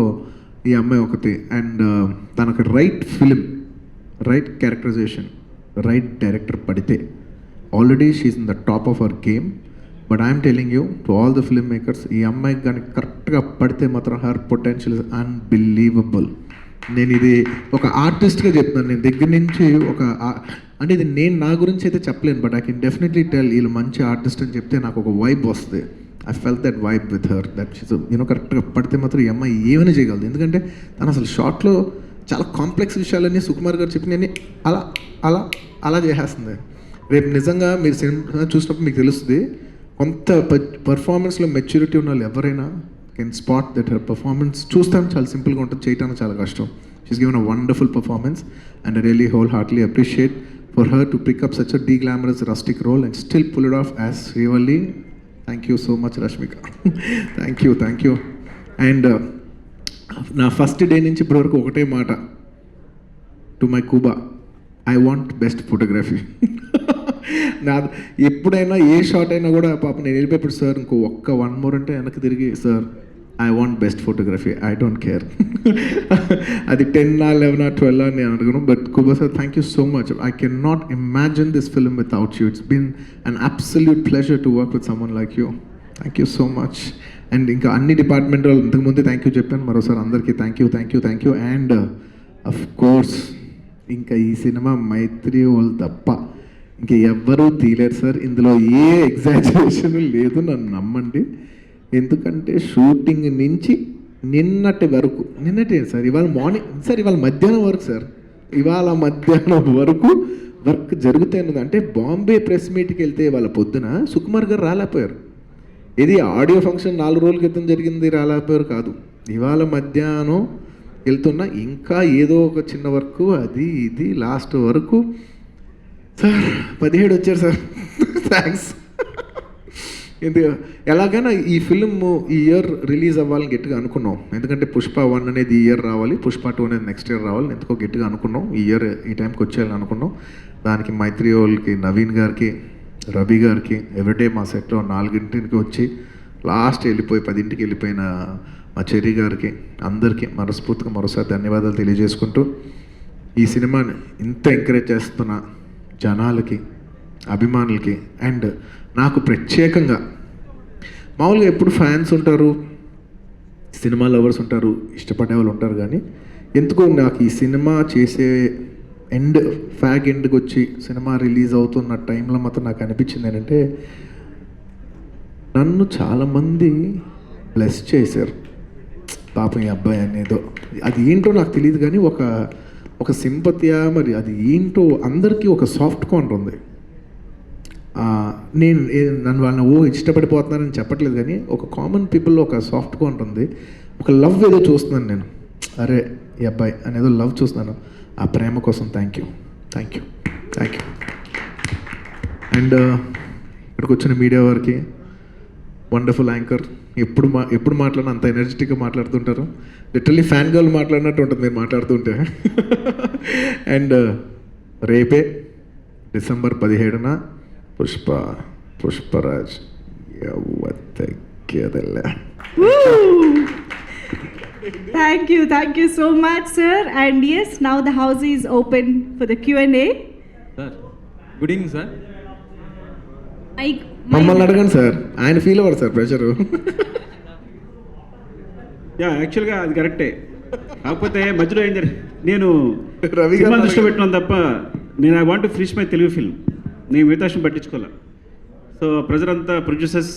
[SPEAKER 2] ఈ అమ్మాయి ఒకటి. అండ్ తనకు right film, right characterization, right director పడితే already she's in the top of our game. But I'm telling you to all the film makers, ఈ అమ్మాయికి కానీ కరెక్ట్గా పడితే మాత్రం హర్ పొటెన్షియల్ ఇస్ అన్బిలీవబుల్. నేను ఇది ఒక ఆర్టిస్ట్గా చెప్తున్నాను. నేను దగ్గర నుంచి అంటే ఇది నేను నా గురించి అయితే చెప్పలేను, but I can definitely tell వీళ్ళు మంచి ఆర్టిస్ట్ అని చెప్తే నాకు ఒక వైబ్ వస్తుంది. I felt that vibe with her, that she's కరెక్ట్గా పడితే మాత్రం ఈ అమ్మాయి ఏమైనా చేయగలదు. ఎందుకంటే తను అసలు షార్ట్లో చాలా కాంప్లెక్స్ విషయాలన్నీ సుకుమార్ గారు చెప్పినవి అలా అలా అలా చేసేస్తుంది. రేపు నిజంగా మీరు సినిమా చూసినప్పుడు మీకు తెలుస్తుంది, కొంత పర్ఫార్మెన్స్లో మెచ్యూరిటీ ఉన్న వాళ్ళు ఎవరైనా can spot that her performance. చూస్తాను చాలా సింపుల్గా ఉంటుంది, చేయడానికి చాలా కష్టం. She's given a wonderful performance and I really wholeheartedly appreciate for her to pick up such a deglamorous rustic role and still pull it off as Srivalli. Thank you so much Rashmika. Thank you. And నా first day నుంచి ఇప్పటివరకు ఒకటే మాట, to my Kuba, I want best photography. నా ఎప్పుడైనా ఏ shot అయినా కూడా పాప నేను వెళ్ళిపోయాడు సార్, ఇంకో ఒక్క 1 more అంటే వెనక్కి తిరిగి sir I want best photography, I don't care. అది 10 or 11 or 12 అని నేను అడుగును. But కుబా sir, thank you so much. I can not imagine this film without you. It's been an absolute pleasure to work with someone like you. Thank you so much. And ఇంకా అన్ని department వాళ్ళు ఇంతకుముందే thank you చెప్పాను, మరోసారి అందరికీ thank you. And of course ఇంకా ఈ cinema మైత్రి వాళ్ళు తప్ప ఇంకా ఎవ్వరూ తీయలేరు సార్. ఇందులో ఏ ఎగ్జాజరేషన్ లేదు, నన్ను నమ్మండి. ఎందుకంటే షూటింగ్ నుంచి నిన్నటి వరకు, నిన్నటే సార్, ఇవాళ మార్నింగ్ సార్, ఇవాళ మధ్యాహ్నం వరకు సార్, ఇవాళ మధ్యాహ్నం వరకు వర్క్ జరుగుతుంది. అంటే బాంబే ప్రెస్ మీట్కి వెళ్తే వాళ్ళ పొద్దున సుకుమార్ గారు రాలేకపోయారు. ఇది ఆడియో ఫంక్షన్ 4 రోజుల క్రితం జరిగింది, రాలేకపోయారు కాదు. ఇవాళ మధ్యాహ్నం వెళ్తున్నా, ఇంకా ఏదో ఒక చిన్న వర్క్, అది ఇది లాస్ట్ వరకు సార్ 17 వచ్చారు సార్. థ్యాంక్స్. ఎలాగైనా ఈ ఫిల్మ్ ఈ ఇయర్ రిలీజ్ అవ్వాలని గట్టిగా అనుకున్నాం. ఎందుకంటే పుష్ప 1 అనేది ఈ ఇయర్ రావాలి, పుష్ప 2 అనేది నెక్స్ట్ ఇయర్ రావాలి. ఎందుకో గట్టిగా అనుకున్నాం, ఈ ఇయర్ ఈ టైంకి వచ్చేయాలని అనుకున్నాం. దానికి మైత్రి వాళ్ళకి, నవీన్ గారికి, రవి గారికి, ఎవ్రీడే మా సెట్లో 4 వచ్చి లాస్ట్ వెళ్ళిపోయి 10 వెళ్ళిపోయిన మా చెర్రీ గారికి, అందరికీ మనస్ఫూర్తిగా మరోసారి ధన్యవాదాలు తెలియజేసుకుంటూ, ఈ సినిమాని ఇంత ఎంకరేజ్ చేస్తున్న జనాలకి, అభిమానులకి, అండ్ నాకు ప్రత్యేకంగా మామూలుగా ఎప్పుడు ఫ్యాన్స్ ఉంటారు, సినిమా లవర్స్ ఉంటారు, ఇష్టపడే వాళ్ళు ఉంటారు, కానీ ఎందుకో నాకు ఈ సినిమా చేసే ఎండ్కి వచ్చి సినిమా రిలీజ్ అవుతున్న టైంలో మాత్రం నాకు అనిపించింది ఏంటంటే, నన్ను చాలామంది బ్లెస్ చేశారు. పాపం ఈ అబ్బాయి అనేదో, అది ఏంటో నాకు తెలియదు, కానీ ఒక సింపతియా మరి అది ఏంటో, అందరికీ ఒక సాఫ్ట్ కార్నర్ ఉంది. నన్ను వాళ్ళని ఇష్టపడిపోతున్నానని చెప్పట్లేదు, కానీ ఒక కామన్ పీపుల్లో ఒక సాఫ్ట్ కార్నర్ ఉంది. ఒక లవ్ ఏదో చూస్తున్నాను నేను, అరే ఈ అబ్బాయి అనేదో లవ్ చూస్తున్నాను. ఆ ప్రేమ కోసం థ్యాంక్ యూ. అండ్ ఇక్కడికి వచ్చిన మీడియా వారికి, వండర్ఫుల్ యాంకర్, ఎప్పుడు మాట్లాడినా అంత ఎనర్జెటిక్గా మాట్లాడుతుంటారు. లిటరల్లీ ఫ్యాన్ గర్ల్ మాట్లాడినట్టు ఉంటుంది మీరు మాట్లాడుతుంటే. అండ్ రేపే December 17న Pushparaj తగ్గేదల్లా.
[SPEAKER 3] Thank you so much, sir. And yes, now the house is open for the Q&A.
[SPEAKER 7] Sir, good evening, sir.
[SPEAKER 2] మమ్మల్ని అడగండి సార్, ఆయన ఫీల్ అవ్వరు సార్ ప్రెషరు.
[SPEAKER 5] యాక్చువల్గా అది కరెక్టే, కాకపోతే మధ్యలో ఏం నేను
[SPEAKER 2] రవి
[SPEAKER 5] సినిమా దృష్టిలో పెట్టినాను తప్ప, నేను I want to finish my Telugu film. నేను మిగతా విషయం పట్టించుకోవాలి. సో ప్రజలంతా ప్రొడ్యూసర్స్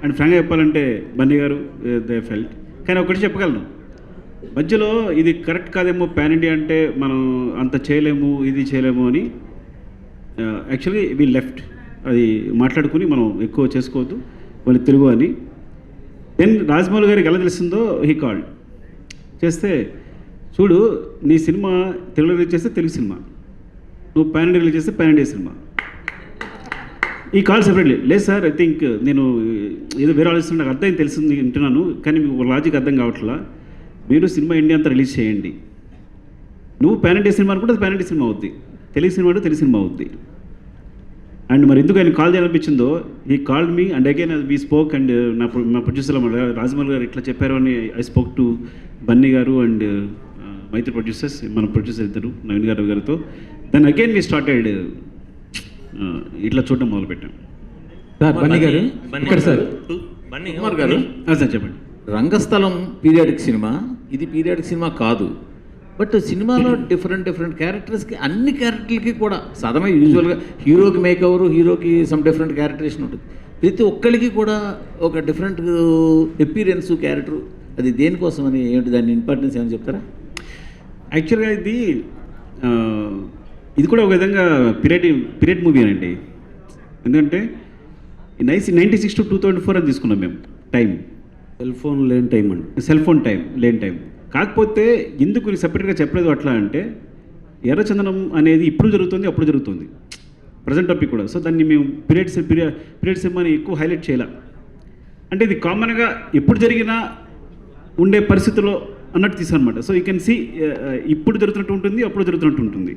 [SPEAKER 5] అండ్ ఫ్రాంక్గా చెప్పాలంటే బన్నీ గారు దే ఫెల్ట్. కానీ ఒకటి చెప్పగలను, మధ్యలో ఇది కరెక్ట్ కాదేమో, పాన్ ఇండియా అంటే మనం అంత చేయలేము, ఇది చేయలేము అని యాక్చువల్లీ వీ లెఫ్ట్. అది మాట్లాడుకుని మనం ఎక్కువ చేసుకోవద్దు వాళ్ళు తెలుగు అని. దెన్ రాజమౌళి గారికి ఎలా తెలిసిందో హీ కాల్డ్ చేస్తే, చూడు నీ సినిమా తెలుగు రిలీజ్ చేస్తే తెలుగు సినిమా, నువ్వు పాన్ ఇండియా రిలీజ్ చేస్తే పాన్ ఇండియా సినిమా. ఈ కాల్ సెపరేట్లీ లేదు సార్, ఐ థింక్ నేను ఏదో వేరే ఆలోచిస్తున్నా, నాకు అర్థం తెలిసింది వింటున్నాను, కానీ మీకు లాజిక్ అర్థం కావట్లా. మీరు సినిమా ఇండియా అంతా రిలీజ్ చేయండి, నువ్వు పాన్ ఇండియా సినిమా అనుకుంటే పాన్ ఇండియా సినిమా అవుద్ది, తెలుగు సినిమా అంటే తెలుగు సినిమా అవుద్ది. అండ్ మరి ఎందుకు ఆయన కాల్ చేయాలనిపించిందో, ఈ called me and again we spoke. And మా ప్రొడ్యూసర్ రాజమౌళి గారు ఇట్లా చెప్పారు అని ఐ స్పోక్ టు బన్నీ గారు అండ్ మైత్రి ప్రొడ్యూసర్స్, మన ప్రొడ్యూసర్ ఇద్దరు నవీన్ గారు గారితో. దెన్ అగైన్ వీ స్టార్టెడ్ ఇట్లా చూడడం మొదలుపెట్టాం.
[SPEAKER 7] సార్ బన్నీ గారు ఇక్కడ సార్, కుమార్ గారు
[SPEAKER 5] సార్ చెప్పండి.
[SPEAKER 7] రంగస్థలం పీరియాడిక్ సినిమా, ఇది పీరియాడిక్ సినిమా కాదు. బట్ సినిమాలో డిఫరెంట్ క్యారెక్టర్స్కి, అన్ని క్యారెక్టర్లకి కూడా సాధారణంగా యూజువల్గా హీరోకి మేకవరు, హీరోకి సమ్ డిఫరెంట్ క్యారెక్టరేషన్ ఉంటుంది. ప్రతి ఒక్కరికి కూడా ఒక డిఫరెంట్ ఎపీరియన్స్ క్యారెక్టర్, అది దేనికోసం అని ఏంటి, దాని ఇంపార్టెన్స్ ఏమని చెప్తారా?
[SPEAKER 5] యాక్చువల్గా ఇది కూడా ఒక విధంగా పీరియడ్ మూవీ అనండి. ఎందుకంటే 96 to 2004 అని తీసుకున్నాం మేము టైం, సెల్ ఫోన్ లేని టైం. కాకపోతే ఎందుకు సెపరేట్గా చెప్పలేదు అట్లా అంటే, ఎర్రచందనం అనేది ఇప్పుడు జరుగుతుంది, అప్పుడు జరుగుతుంది, ప్రజెంట్ టాపిక్ కూడా. సో దాన్ని మేము పీరియడ్ సినిమాని ఎక్కువ హైలైట్ చేయాల. అంటే ఇది కామన్గా ఎప్పుడు జరిగినా ఉండే పరిస్థితుల్లో అన్నట్టు తీసాను అనమాట. సో యూ కెన్ సీ ఇప్పుడు జరుగుతున్నట్టు ఉంటుంది, అప్పుడు జరుగుతున్నట్టు ఉంటుంది.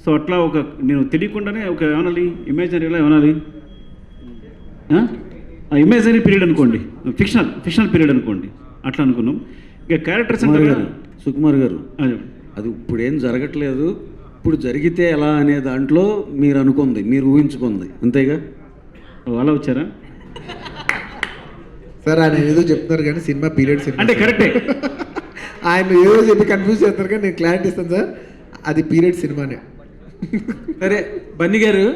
[SPEAKER 5] సో అట్లా ఒక నేను తెలియకుండానే ఒక ఏమనాలి, ఇమాజినరీలో ఏమనాలి, ఇమాజినరీ పీరియడ్ అనుకోండి, ఫిక్షనల్ పీరియడ్ అనుకోండి, అట్లా అనుకున్నాం. ఇక క్యారెక్టర్స్
[SPEAKER 8] సుకుమార్ గారు అది ఇప్పుడు ఏం జరగట్లేదు, ఇప్పుడు జరిగితే ఎలా అనే దాంట్లో మీరు అనుకుంది, మీరు ఊహించుకుంది అంతేగా.
[SPEAKER 5] అలా వచ్చారా
[SPEAKER 2] సార్? ఆయన ఏదో చెప్తున్నారు కానీ సినిమా పీరియడ్ సినిమా
[SPEAKER 5] అంటే కరెక్టే.
[SPEAKER 2] ఆయన ఏదో చెప్పి కన్ఫ్యూజ్ చేస్తారు కానీ నేను క్లారిటీ ఇస్తాను సార్, అది పీరియడ్ సినిమానే.
[SPEAKER 9] సరే బన్నీ గారు,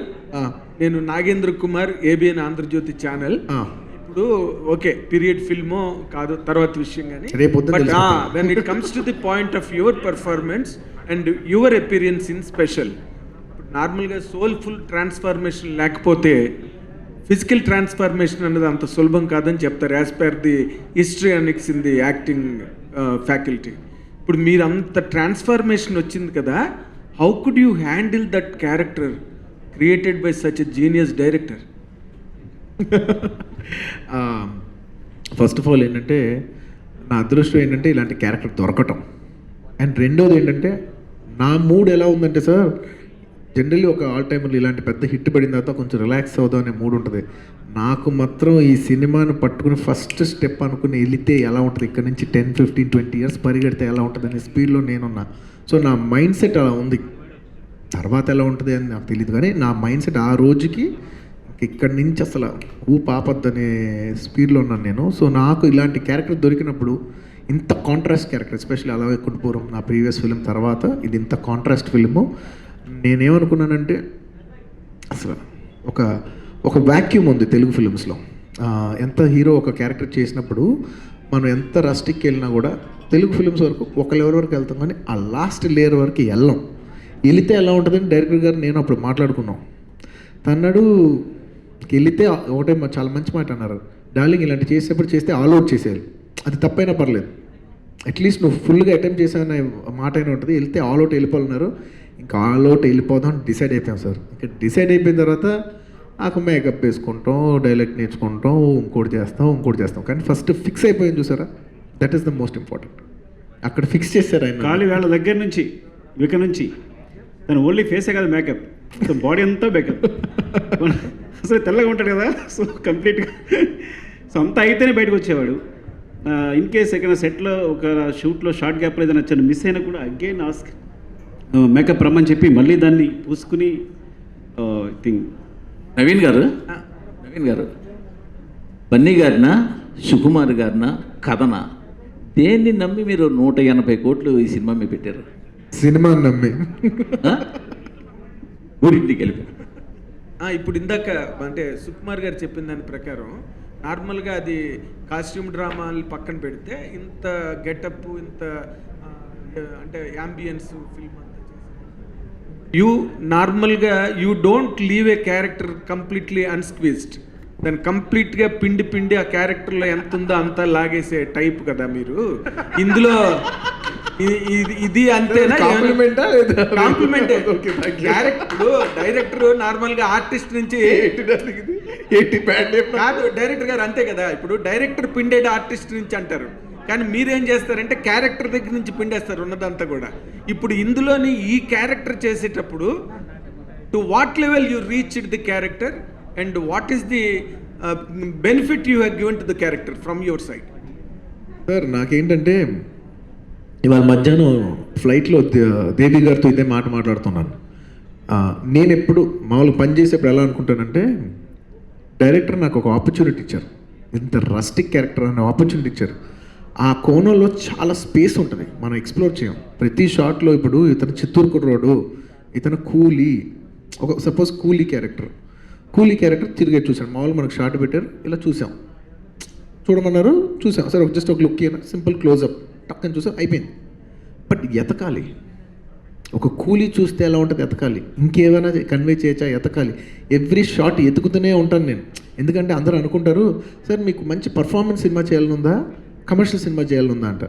[SPEAKER 9] నేను నాగేంద్ర కుమార్, ఏబిఎన్ ఆంధ్రజ్యోతి ఛానల్. ఇప్పుడు ఓకే పీరియడ్ ఫిల్మో కాదు తర్వాత విషయం, కానీ but when it comes to the point of your performance and your appearance in special, నార్మల్గా సోల్ఫుల్ ట్రాన్స్ఫార్మేషన్ లేకపోతే ఫిజికల్ ట్రాన్స్ఫార్మేషన్ అనేది అంత సులభం కాదని చెప్తారు, యాజ్ పర్ ది హిస్టరీ అనిక్స్ ఇన్ ది యాక్టింగ్ ఫ్యాకల్టీ. ఇప్పుడు మీరు అంత ట్రాన్స్ఫార్మేషన్ వచ్చింది కదా, how could you handle that character created by such a genius director?
[SPEAKER 2] First of all ఏంటంటే నా అదృష్టం ఏంటంటే ఇలాంటి క్యారెక్టర్ దొరకటం. అండ్ రెండోది ఏంటంటే నా మూడ్ ఎలా ఉందంటే సార్, జనరల్లీ ఒక ఆల్ టైమర్లు ఇలాంటి పెద్ద హిట్ పడిన తర్వాత కొంచెం రిలాక్స్ అవుదాం అనే మూడ్ ఉంటుంది. నాకు మాత్రం ఈ సినిమాను పట్టుకుని ఫస్ట్ స్టెప్ అనుకుని వెళితే ఎలా ఉంటుంది, ఇక్కడ నుంచి 10, 15, 20 ఇయర్స్ పరిగెడితే ఎలా ఉంటుంది అనే స్పీడ్లో నేనున్నా. సో నా మైండ్ సెట్ అలా ఉంది. తర్వాత ఎలా ఉంటుంది అని నాకు తెలియదు, కానీ నా మైండ్ సెట్ ఆ రోజుకి ఇక్కడి నుంచి అసలు పాపద్దనే స్పీడ్లో ఉన్నాను నేను. సో నాకు ఇలాంటి క్యారెక్టర్ దొరికినప్పుడు, ఇంత కాంట్రాస్ట్ క్యారెక్టర్, ఎస్పెషల్లీ అలా కుంటుపురం నా ప్రీవియస్ ఫిలిం తర్వాత ఇది ఇంత కాంట్రాస్ట్ ఫిలిము, నేనేమనుకున్నానంటే అసలు ఒక వ్యాక్యూమ్ ఉంది తెలుగు ఫిలిమ్స్లో. ఎంత హీరో ఒక క్యారెక్టర్ చేసినప్పుడు మనం ఎంత రస్టిక్కి వెళ్ళినా కూడా తెలుగు ఫిలిమ్స్ వరకు ఒక లెవెల్ వరకు వెళ్తాం, కానీ ఆ లాస్ట్ లేయర్ వరకు వెళ్ళాం. వెళితే ఎలా ఉంటుందని డైరెక్టర్ గారు నేను అప్పుడు మాట్లాడుకున్నాం. తన్నాడు వెళితే ఒకటే చాలా మంచి మాట అన్నారు, డార్లింగ్ ఇలాంటి చేసేటప్పుడు చేస్తే ఆల్ అవుట్ చేసేయాలి, అది తప్పైనా పర్లేదు, అట్లీస్ట్ నువ్వు ఫుల్గా అటెంప్ట్ చేసావనే మాట అయినా ఉంటుంది, వెళ్తే ఆల్ అవుట్ వెళ్ళిపోవాలన్నారు. ఇంకా ఆల్ అవుట్ వెళ్ళిపోదాం డిసైడ్ అయిపోయాం సార్. ఇంకా డిసైడ్ అయిపోయిన తర్వాత నాకు మేకప్ వేసుకుంటాం, డైలాగ్ నేర్చుకుంటాం, ఇంకోటి చేస్తాం, కానీ ఫస్ట్ ఫిక్స్ అయిపోయింది చూసారా, that is the most important. అక్కడ ఫిక్స్ చేశారు ఆయన.
[SPEAKER 5] కాలి వేళ దగ్గర నుంచి విక నుంచి తను ఓన్లీ ఫేసే కాదు, మేకప్ బాడీ అంతా మేకప్. అసలు తెల్లగా ఉంటాడు కదా, సో కంప్లీట్గా సో అంతా అయితేనే బయటకు వచ్చేవాడు. ఇన్ కేస్ ఎక్కడైనా సెట్లో ఒక షూట్లో షార్ట్ గ్యాప్లో ఏదైనా నచ్చాను మిస్ అయినా కూడా అగైన్ ఆస్క్ మేకప్ రమ్మని చెప్పి మళ్ళీ దాన్ని పూసుకుని థింగ్.
[SPEAKER 7] నవీన్ గారు బన్నీ గారినా సుకుమార్ గారినా కథనా, దేన్ని నమ్మి మీరు 180 కోట్లు ఈ సినిమా మీద పెట్టారు?
[SPEAKER 2] సినిమా నమ్మి
[SPEAKER 7] ఊరింటికి వెళ్ళిపోయారు.
[SPEAKER 9] ఇప్పుడు ఇందాక అంటే సుకుమార్ గారు చెప్పిన దాని ప్రకారం నార్మల్గా అది కాస్ట్యూమ్ డ్రామాలు పక్కన పెడితే ఇంత గెటప్, ఇంత అంటే యాంబియన్స్ ఫిల్మ్ అంతా యూ నార్మల్గా you don't leave a character completely unsqueezed, దాన్ని కంప్లీట్గా పిండి ఆ క్యారెక్టర్లో ఎంత ఉందో అంతా లాగేసే టైప్ కదా మీరు. ఇందులో ఇది అంతేనా? కాంప్లిమెంట్. డైరెక్టర్ నార్మల్గా ఆర్టిస్ట్ నుంచి కాదు, డైరెక్టర్ గారు అంతే కదా. ఇప్పుడు డైరెక్టర్ పిండేది ఆర్టిస్ట్ నుంచి అంటారు, కానీ మీరేం చేస్తారంటే క్యారెక్టర్ దగ్గర నుంచి పిండేస్తారు ఉన్నదంతా కూడా. ఇప్పుడు ఇందులోని ఈ క్యారెక్టర్ చేసేటప్పుడు to what level you reach the character and what is the benefit you have given to the character from your side?
[SPEAKER 2] Sir నాకేంటంటే ఇవాళ మధ్యాహ్నం ఫ్లైట్లో దేవి గారితో ఇదే మాట్లాడుతున్నాను. నేను ఎప్పుడు మామూలుగా పనిచేసేప్పుడు ఎలా అనుకుంటానంటే, డైరెక్టర్ నాకు ఒక ఆపర్చునిటీ ఇచ్చారు, ఇంత రస్టిక్ క్యారెక్టర్ అనే ఆపర్చునిటీ ఇచ్చారు. ఆ కోణంలో చాలా స్పేస్ ఉంటుంది, మనం ఎక్స్ప్లోర్ చేయం. ప్రతి షాట్లో ఇప్పుడు ఇతను చిత్తూరు కుర్రోడు, ఇతను కూలీ, ఒక సపోజ్ కూలీ క్యారెక్టర్ తిరిగే చూసాం. మామూలు మనకు షార్ట్ పెట్టారు, ఇలా చూడమన్నారు, చూసాం. సరే జస్ట్ ఒక లుక్ అయినా సింపుల్ క్లోజప్ టక్కని చూసాం, అయిపోయింది. బట్ ఎతకాలి, ఒక కూలీ చూస్తే ఎలా ఉంటుంది, ఎతకాలి, ఇంకేమైనా కన్వే చేయచ్చా, ఎతకాలి. ఎవ్రీ షాట్ ఎతుకుతూనే ఉంటాను నేను. ఎందుకంటే అందరూ అనుకుంటారు, సార్ మీకు మంచి పర్ఫార్మెన్స్ సినిమా చేయాలనుందా, కమర్షియల్ సినిమా చేయాలనుందా అంట.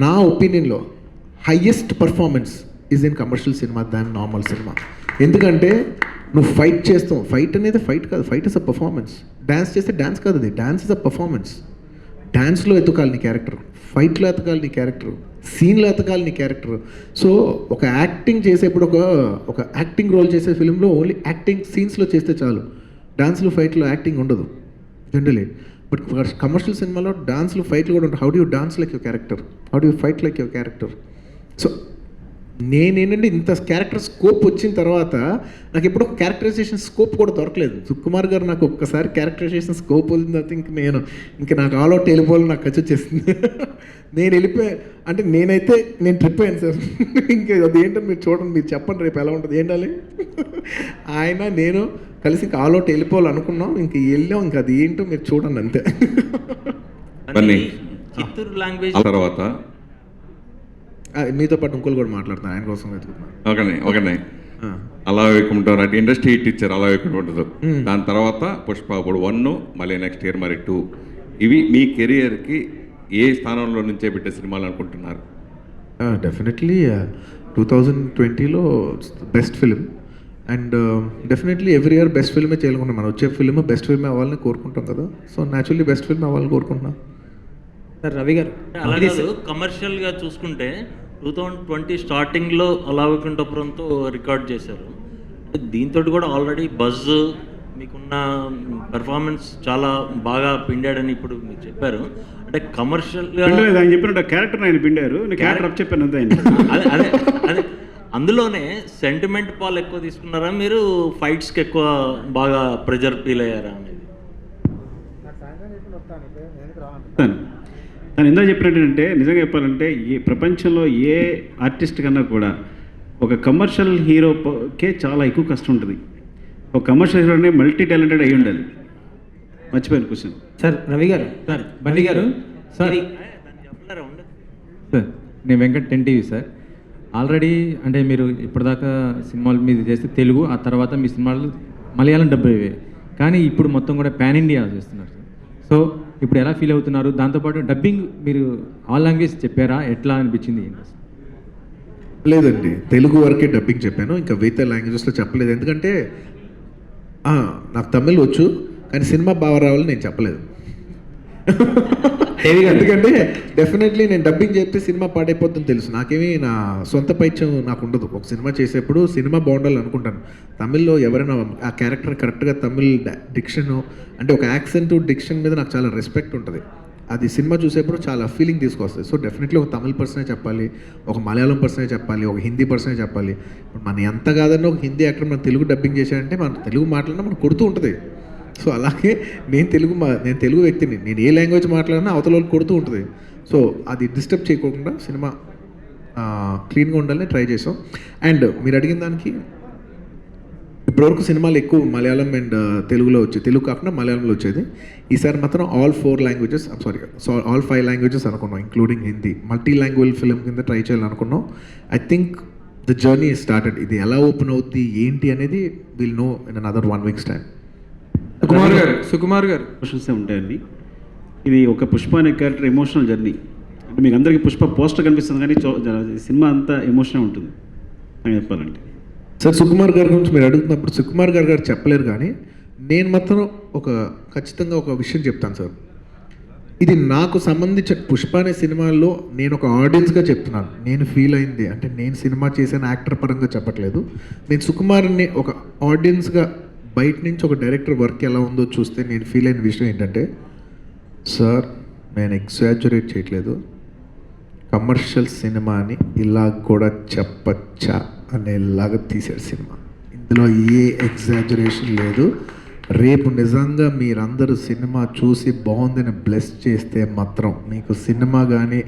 [SPEAKER 2] నా ఒపీనియన్లో highest performance is in commercial సినిమా దాన్ నార్మల్ సినిమా. ఎందుకంటే నువ్వు ఫైట్ చేస్తావు, ఫైట్ అనేది ఫైట్ కాదు, fight is a performance. Dance చేస్తే డ్యాన్స్ కాదు, అది డ్యాన్స్ ఇస్ అ పర్ఫార్మెన్స్. డ్యాన్స్లో ఎతకాలి నీ క్యారెక్టర్, ఫైట్లో ఎతకాలి నీ క్యారెక్టర్, సీన్లో ఎతకాలి నీ క్యారెక్టర్. సో ఒక యాక్టింగ్ చేసేప్పుడు ఒక యాక్టింగ్ రోల్ చేసే ఫిల్మ్లో ఓన్లీ యాక్టింగ్ సీన్స్లో చేస్తే చాలు, డాన్స్లో ఫైట్లో యాక్టింగ్ ఉండదు జనరలీ. బట్ కమర్షియల్ సినిమాలో డాన్స్లో ఫైట్లు కూడా ఉంటాయి. How do you dance like your character, how do you fight like your character. So నేనేంటంటే ఇంత క్యారెక్టర్ స్కోప్ వచ్చిన తర్వాత నాకు ఎప్పుడు క్యారెక్టరైజేషన్ స్కోప్ కూడా దొరకలేదు. సుకుమార్ గారు నాకు ఒక్కసారి క్యారెక్టరైజేషన్ స్కోప్ వదిలిన తర్వాత ఇంక నాకు ఆల్ అవుట్ వెళ్ళిపోవాలి, నాకు ఖర్చు వచ్చేసింది. నేను వెళ్ళిపోయా అంటే నేను ట్రిప్ అయ్యాను సార్. ఇంకా అదేంటో మీరు చూడండి, మీరు చెప్పండి రేపు ఎలా ఉంటుంది ఏంటాలి. ఆయన నేను కలిసి ఇంకా ఆల్ అవుట్ వెళ్ళిపోవాలనుకున్నాం, ఇంక వెళ్ళాం, ఇంకా అది ఏంటో మీరు చూడండి అంతే.
[SPEAKER 10] చిత్తూరు లాంగ్వేజ్
[SPEAKER 11] తర్వాత
[SPEAKER 2] మీతో పాటు ఇంకోళ్ళు కూడా మాట్లాడుతున్నాను, ఆయన కోసం వెతుకుతున్నాను.
[SPEAKER 11] ఒకనే అలా వేయకుంటారు అంటే ఇండస్ట్రీ హిట్ ఇచ్చారు, అలా వేయకుండా ఉండదు. దాని తర్వాత పుష్ప ఇప్పుడు 1, మళ్ళీ నెక్స్ట్ ఇయర్ మరి 2. ఇవి మీ కెరియర్కి ఏ స్థానంలో నుంచే పెట్టే సినిమాలు అనుకుంటున్నారు?
[SPEAKER 2] డెఫినెట్లీ 2020లో best film, and definitely every year best ఫిల్మే చేయాలనుకుంటాం. మనం వచ్చే ఫిల్మ్ బెస్ట్ ఫిల్మ్ అవ్వాలని కోరుకుంటాం కదా. సో న్యాచురల్లీ బెస్ట్ ఫిల్మ్ అవ్వాలని కోరుకుంటున్నాం.
[SPEAKER 10] సార్ రవి గారు అలాగే కమర్షియల్గా చూసుకుంటే 2020 స్టార్టింగ్లో అలా వైకుంఠపురంతో రికార్డ్ చేశారు. దీంతో కూడా ఆల్రెడీ బజ్, మీకున్న పెర్ఫార్మెన్స్ చాలా బాగా పిండాడని ఇప్పుడు మీరు చెప్పారు. అంటే కమర్షియల్గా
[SPEAKER 5] ఆయన చెప్పినట్టు క్యారెక్టర్ ఆయన పిండారు, క్యారెక్టర్ అప్ చెప్పాను అంతే.
[SPEAKER 10] అదే అదే అదే అందులోనే సెంటిమెంట్ పాలు ఎక్కువ తీసుకున్నారా మీరు, ఫైట్స్కి ఎక్కువ బాగా ప్రెజర్ ఫీల్ అయ్యారా అనేది?
[SPEAKER 5] తను ఇందా చెప్పినట్టు నిజంగా చెప్పాలంటే ఈ ప్రపంచంలో ఏ ఆర్టిస్ట్ కన్నా కూడా ఒక కమర్షియల్ హీరోకే చాలా ఎక్కువ కష్టం ఉంటుంది. ఒక కమర్షియల్ హీరోనే మల్టీ టాలెంటెడ్ అయి ఉండాలి. మర్చిపోయాను క్వశ్చన్.
[SPEAKER 12] సార్ రవి గారు, సార్ బండి గారు, సార్ సార్ నేను వెంకట్ 10TV సార్. ఆల్రెడీ అంటే మీరు ఇప్పటిదాకా సినిమాలు మీద చేస్తే తెలుగు, ఆ తర్వాత మీ సినిమాలు మలయాళం డబ్బు అయ్యాయి, కానీ ఇప్పుడు మొత్తం కూడా పాన్ ఇండియా చేస్తున్నారు సార్. సో ఇప్పుడు ఎలా ఫీల్ అవుతున్నారు? దాంతోపాటు డబ్బింగ్ మీరు ఆల్ లాంగ్వేజ్ చెప్పారా, ఎట్లా అనిపించింది?
[SPEAKER 2] లేదండి, తెలుగు వరకే డబ్బింగ్ చెప్పాను, ఇంకా వేరే లాంగ్వేజెస్లో చెప్పలేదు. ఎందుకంటే నాకు తమిళ్ వచ్చు, కానీ సినిమా బాగా రావాలని నేను చెప్పలేదు. ఎందుకంటే డెఫినెట్లీ నేను డబ్బింగ్ చెప్తే సినిమా పాడైపోతుందని తెలుసు. నాకేమీ నా సొంత పైత్యం నాకు ఉండదు. ఒక సినిమా చేసేప్పుడు సినిమా బాగుండాలి అనుకుంటాను. తమిళ్లో ఎవరైనా ఆ క్యారెక్టర్ కరెక్ట్గా తమిళ్ డిక్షన్ అంటే ఒక యాక్సెంట్ డిక్షన్ మీద నాకు చాలా రెస్పెక్ట్ ఉంటుంది. అది సినిమా చూసేప్పుడు చాలా ఫీలింగ్ తీసుకొస్తుంది. సో డెఫినెట్లీ ఒక తమిళ్ పర్సనే చెప్పాలి, ఒక మలయాళం పర్సనే చెప్పాలి, ఒక హిందీ పర్సనే చెప్పాలి. ఇప్పుడు మన ఎంత కాదన్నా ఒక హిందీ యాక్టర్ మన తెలుగు డబ్బింగ్ చేశాడంటే మన తెలుగు మాట్లాడినా మనకు కొడుతూ ఉంటుంది. సో అలాగే నేను తెలుగు వ్యక్తిని, నేను ఏ లాంగ్వేజ్ మాట్లాడినా అవతల వాళ్ళు కొడుతూ ఉంటుంది. సో అది డిస్టర్బ్ చేయకుండా సినిమా క్లీన్గా ఉండాలని ట్రై చేసాం. అండ్ మీరు అడిగిన దానికి ఇప్పటివరకు సినిమాలు ఎక్కువ మలయాళం అండ్ తెలుగులో వచ్చేది, తెలుగు కాకుండా మలయాళంలో వచ్చేది. ఈసారి మాత్రం ఆల్ 5 లాంగ్వేజెస్ అనుకున్నాం, including Hindi. Multi language film కింద ట్రై చేయాలనుకున్నాం. I think the journey started. ఇది ఎలా ఓపెన్ అవుద్ది ఏంటి అనేది will know in another 1 week's time.
[SPEAKER 9] Sukumar గారు
[SPEAKER 5] ఎమోషన్సే ఉంటాయండి. ఇది ఒక పుష్ప అనే క్యారెక్టర్ ఎమోషనల్ జర్నీ. అంటే మీకు అందరికీ పుష్ప పోస్టర్ కనిపిస్తుంది, కానీ సినిమా అంతా ఎమోషనల్ ఉంటుంది అని చెప్పాలంటే.
[SPEAKER 2] సార్ సుకుమార్ గారి గురించి మీరు అడుగుతున్నప్పుడు సుకుమార్ గారు చెప్పలేరు, కానీ నేను మాత్రం ఖచ్చితంగా ఒక విషయం చెప్తాను సార్. ఇది నాకు సంబంధించిన పుష్ప అనే సినిమాల్లో నేను ఒక ఆడియన్స్గా చెప్తున్నాను. నేను ఫీల్ అయింది అంటే నేను సినిమా చేసిన యాక్టర్ పరంగా చెప్పట్లేదు. నేను సుకుమార్ని ఒక ఆడియన్స్గా బయట నుంచి ఒక డైరెక్టర్ వర్క్ ఎలా ఉందో చూస్తే నేను ఫీల్ అయిన విషయం ఏంటంటే, సార్ నేను ఎగ్జాజరేట్ చేయట్లేదు, కమర్షియల్ సినిమాని ఇలా కూడా చెప్పచ్చా అనేలాగా తీసాడు సినిమా. ఇందులో ఏ ఎగ్జాజరేషన్ లేదు. రేపు నిజంగా మీరందరూ సినిమా చూసి బాగుందని బ్లెస్ చేస్తే మాత్రం, మీకు సినిమా కానీ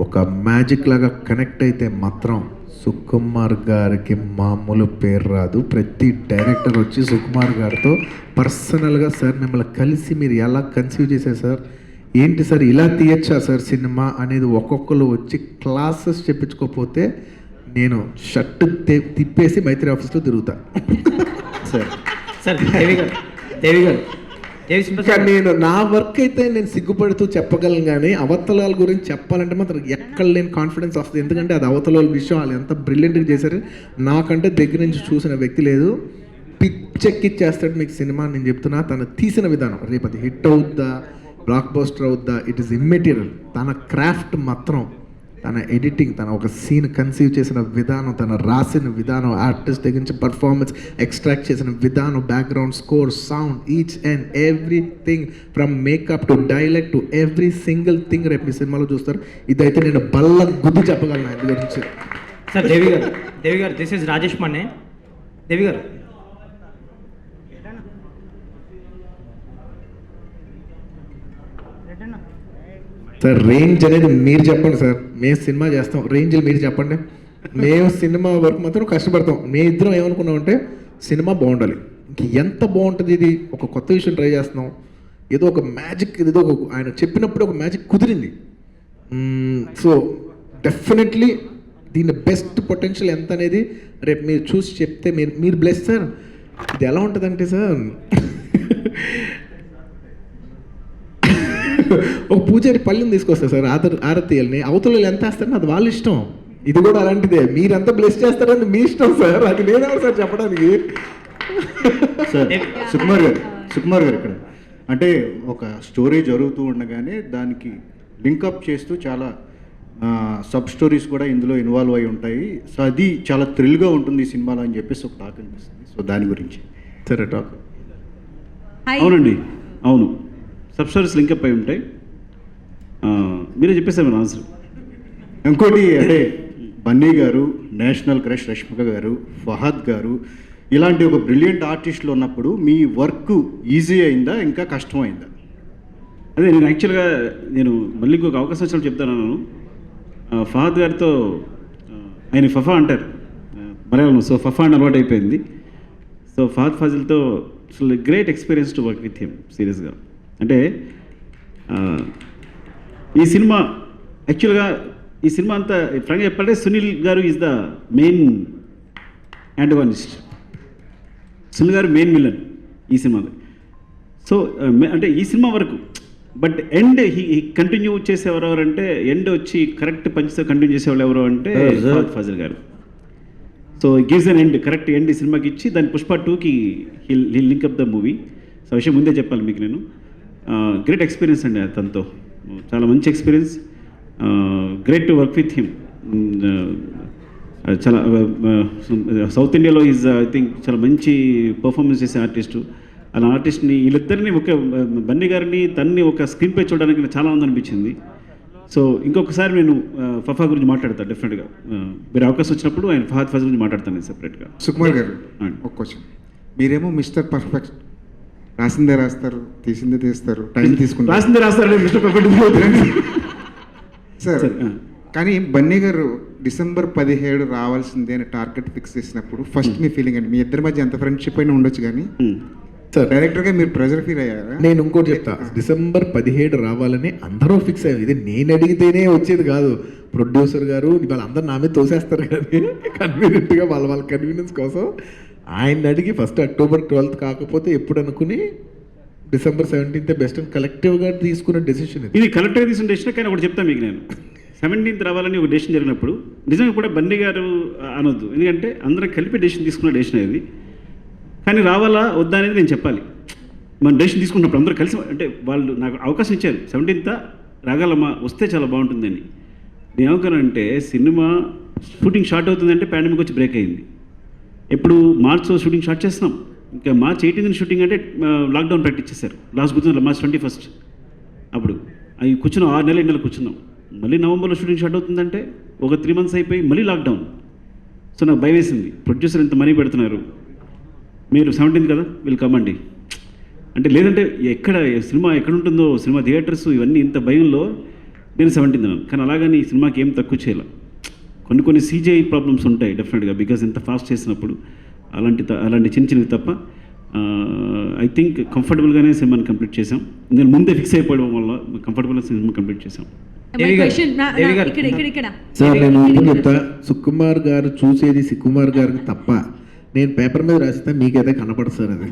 [SPEAKER 2] ఒక మ్యాజిక్ లాగా కనెక్ట్ అయితే మాత్రం సుకుమార్ గారికి మామూలు పేరు రాదు. ప్రతి డైరెక్టర్ వచ్చి సుకుమార్ గారితో పర్సనల్గా, సార్ మిమ్మల్ని కలిసి మీరు ఎలా కన్సీవ్ చేశారు సార్, ఏంటి సార్ ఇలా తీయచ్చా సార్ సినిమా అనేది ఒక్కొక్కరు వచ్చి క్లాసెస్ చెప్పించుకోకపోతే నేను షర్ట్ తిప్పేసి మైత్రి ఆఫీస్లో తిరుగుతా.
[SPEAKER 12] సార్ దేవి గారు
[SPEAKER 2] నేను నా వర్క్ అయితే నేను సిగ్గుపడుతూ చెప్పగలను, కానీ అవతలాల గురించి చెప్పాలంటే మాత్రం ఎక్కడ లేని కాన్ఫిడెన్స్ వస్తుంది. ఎందుకంటే అది అవతల విషయం వాళ్ళు ఎంత బ్రిలియంట్గా చేశారు. నాకంటే దగ్గర నుంచి చూసిన వ్యక్తి లేదు. పిచ్చెక్కిచ్చేస్తాడు మీకు సినిమా. నేను చెప్తున్నా, తను తీసిన విధానం రేపు అది హిట్ అవుద్దా బ్లాక్ బస్టర్ అవుద్దా, ఇట్ ఈస్ ఇమ్మెటీరియల్. తన క్రాఫ్ట్ మాత్రం, తన ఎడిటింగ్, తన ఒక సీన్ కన్సీవ్ చేసిన విధానం, తన రాసిన విధానం, ఆర్టిస్ట్ దగ్గర నుంచి పర్ఫార్మెన్స్ ఎక్స్ట్రాక్ట్ చేసిన విధానం, background score, sound, each and everything from makeup to dialogue to every single thing రేపు మీ సినిమాలో చూస్తారు. ఇదైతే నేను బల్ల గుద్ది చెప్పగలను ఆయన గురించి.
[SPEAKER 13] సార్ దేవి గారు దిస్ ఇస్ రాజేష్ మన్నే. దేవి గారు
[SPEAKER 2] సార్ రేంజ్ అనేది మీరు చెప్పండి సార్, మేము సినిమా చేస్తాం, రేంజ్లు మీరు చెప్పండి. మేము సినిమా వరకు మాత్రం కష్టపడతాం. మేము ఇద్దరం ఏమనుకున్నామంటే సినిమా బాగుండాలి, ఇంక ఎంత బాగుంటుంది ఇది, ఒక కొత్త విషయం ట్రై చేస్తున్నాం, ఏదో ఒక మ్యాజిక్, ఏదో ఒక ఆయన చెప్పినప్పుడు ఒక మ్యాజిక్ కుదిరింది. సో డెఫినెట్లీ దీని బెస్ట్ పొటెన్షియల్ ఎంత అనేది రేపు మీరు చూసి చెప్తే మీరు బ్లెస్ సార్. ఇది ఎలా ఉంటుందంటే సార్, ఒక పూజారి పళ్ళని తీసుకొస్తారు సార్, ఆరతీయాలని, అవతల ఎంత వేస్తారని అది వాళ్ళ ఇష్టం. ఇది కూడా అలాంటిదే, మీరంతా బ్లెస్ చేస్తారని మీ ఇష్టం సార్, అది నేనేమో సార్ చెప్పడానికి.
[SPEAKER 14] సార్ సుకుమార్ గారు ఇక్కడ అంటే ఒక స్టోరీ జరుగుతూ ఉండగానే దానికి లింకప్ చేస్తూ చాలా సబ్ స్టోరీస్ కూడా ఇందులో ఇన్వాల్వ్ అయి ఉంటాయి. సో అది చాలా థ్రిల్గా ఉంటుంది ఈ సినిమాలో అని చెప్పేసి ఒక టాక్ అనిపిస్తుంది. సో దాని గురించి
[SPEAKER 2] సరే టాక్.
[SPEAKER 5] అవునండి, అవును, సబ్ స్టోరీస్ లింకప్ అయి ఉంటాయి. మీరే చెప్పేసారు మన ఆన్సర్.
[SPEAKER 14] ఇంకోటి అంటే బన్నీ గారు, నేషనల్ క్రష్ రష్మిక గారు, ఫహద్ గారు ఇలాంటి ఒక బ్రిలియంట్ ఆర్టిస్టులు ఉన్నప్పుడు మీ వర్క్ ఈజీ అయిందా ఇంకా కష్టమైందా?
[SPEAKER 5] అదే నేను యాక్చువల్గా మళ్ళీ ఇంకొక అవకాశం వచ్చినప్పుడు చెప్తాను. ఫహద్ గారితో ఆయన ఫఫా అంటారు మలయాళం, సో ఫఫా అని అలవాటు అయిపోయింది. సో ఫహద్ ఫాజిల్తో అసలు great experience to work with him సీరియస్గా. అంటే ఈ సినిమా యాక్చువల్గా ఈ సినిమా అంతా ఫ్రాంక్గా చెప్పాలంటే సునీల్ గారు is the main antagonist. Sunil గారు మెయిన్ విలన్ ఈ సినిమాలో. సో అంటే ఈ సినిమా వరకు, బట్ ఎండ్ ఈ కంటిన్యూ చేసేవారు ఎవరంటే, ఎండ్ వచ్చి కరెక్ట్ పంచ్తో కంటిన్యూ చేసేవాళ్ళు ఎవరు అంటే ఫహద్ ఫాజిల్ గారు. So gives an end, correct end ఈ సినిమాకి ఇచ్చి దాని పుష్ప 2కి he link up the movie. So విషయం ముందే చెప్పాలి మీకు నేను. గ్రేట్ ఎక్స్పీరియన్స్ అండి తనతో, చాలా మంచి experience. Great to work with him. చాలా సౌత్ ఇండియాలో ఈజ్ ఐ థింక్ చాలా మంచి పర్ఫార్మెన్స్ చేసే ఆర్టిస్టు. అలా ఆర్టిస్ట్ని వీళ్ళిద్దరిని ఒక బన్నీ గారిని తన్ని ఒక స్క్రీన్ పై చూడడానికి నాకు చాలా ఆనందం అనిపించింది. సో ఇంకొకసారి నేను ఫఫా గురించి మాట్లాడతాను డెఫినెట్గా. మీరు అవకాశం వచ్చినప్పుడు ఆయన ఫహద్ ఫాజిల్ గురించి మాట్లాడతాను నేను సెపరేట్గా.
[SPEAKER 15] సుకుమార్ గారు ఒక క్వశ్చన్, మీరేమో మిస్టర్ పర్ఫెక్ట్, రాసిందే రాస్తారు, తీసిందే తీస్తారు, టైం తీసుకుంటారు,
[SPEAKER 5] రాసిందే రాస్తారు మిస్టర్ పర్ఫెక్ట్
[SPEAKER 15] సార్. కానీ బన్నీ గారు డిసెంబర్ 17 రావాల్సిందే అని టార్గెట్ ఫిక్స్ చేసినప్పుడు ఫస్ట్ మీ ఫీలింగ్ అండి, మీ ఇద్దరి మధ్య ఎంత ఫ్రెండ్షిప్ అయినా ఉండొచ్చు కానీ
[SPEAKER 2] సార్
[SPEAKER 15] డైరెక్టర్గా మీరు ప్రెజర్ ఫీల్ అయ్యారా?
[SPEAKER 2] నేను ఇంకోటి చెప్తా, డిసెంబర్ 17 రావాలని అందరూ ఫిక్స్ అయ్యారు. ఇది నేను అడిగితేనే వచ్చేది కాదు, ప్రొడ్యూసర్ గారు వాళ్ళందరూ నా మీద తోసేస్తారు కానీ కన్వీనియంట్గా వాళ్ళ కన్వీనియన్స్ కోసం ఆయన అడిగి ఫస్ట్ అక్టోబర్ 12 కాకపోతే ఎప్పుడు అనుకుని డిసెంబర్ 17 బెస్ట్ అని కలెక్టివ్గా తీసుకున్న డెసిషన్
[SPEAKER 5] ఇది. కలెక్టివ్గా తీసుకున్న డెసిషన్. కానీ ఒకటి చెప్తాను మీకు, నేను 17th రావాలని ఒక డెసిషన్ జరిగినప్పుడు నిజంగా కూడా బన్నీ గారు అనొద్దు, ఎందుకంటే అందరం కలిపి డెసిషన్ తీసుకున్న డెసిషన్ అది. కానీ రావాలా వద్దా అనేది నేను చెప్పాలి. మనం డెసిషన్ తీసుకున్నప్పుడు అందరూ కలిసి, అంటే వాళ్ళు నాకు అవకాశం ఇచ్చారు 17th రాగలమా, వస్తే చాలా బాగుంటుందని. నేను ఏమనుకున్నానంటే సినిమా షూటింగ్ స్టార్ట్ అవుతుందంటే పాండమిక్ వచ్చి బ్రేక్ అయింది. ఎప్పుడు మార్చ్లో షూటింగ్ స్టార్ట్ చేస్తున్నాం, ఇంకా మార్చ్ 18th షూటింగ్ అంటే లాక్డౌన్ ప్రకటించేశారు. లాస్ట్ కూర్చున్నాం మార్చ్ 21. అప్పుడు అవి కూర్చున్నాం 6 నెలలు 7 నెలలు కూర్చున్నాం. మళ్ళీ నవంబర్లో షూటింగ్ స్టార్ట్ అవుతుందంటే ఒక 3 months అయిపోయి మళ్ళీ లాక్డౌన్. సో నాకు భయం వేసింది, ప్రొడ్యూసర్ ఇంత మనీ పెడుతున్నారు, మీరు 17th కదా వీళ్ళు కమ్మండి అంటే, లేదంటే ఎక్కడ సినిమా ఎక్కడ ఉంటుందో, సినిమా థియేటర్స్ ఇవన్నీ ఇంత భయంలో నేను 17th అన్నాను. కానీ అలాగని ఈ సినిమాకి ఏం తక్కువ చేయాలి. కొన్ని సీజీఐ ప్రాబ్లమ్స్ ఉంటాయి డెఫినెట్గా, బికాజ్ ఇంత ఫాస్ట్ చేసినప్పుడు అలాంటి చిన్నవి తప్ప ఐ థింక్ కంఫర్టబుల్గానే సినిమాని కంప్లీట్ చేసాం. నేను ముందే ఫిక్స్ అయిపోవడం వల్ల కంఫర్టబుల్గా సినిమా కంప్లీట్ చేసాం.
[SPEAKER 2] సార్ నేను చెప్తా, సుకుమార్ గారు చూసేది సుకుమార్ గారికి తప్ప, నేను పేపర్ మీద రాస్తే మీకైతే కనపడదు సార్ అది.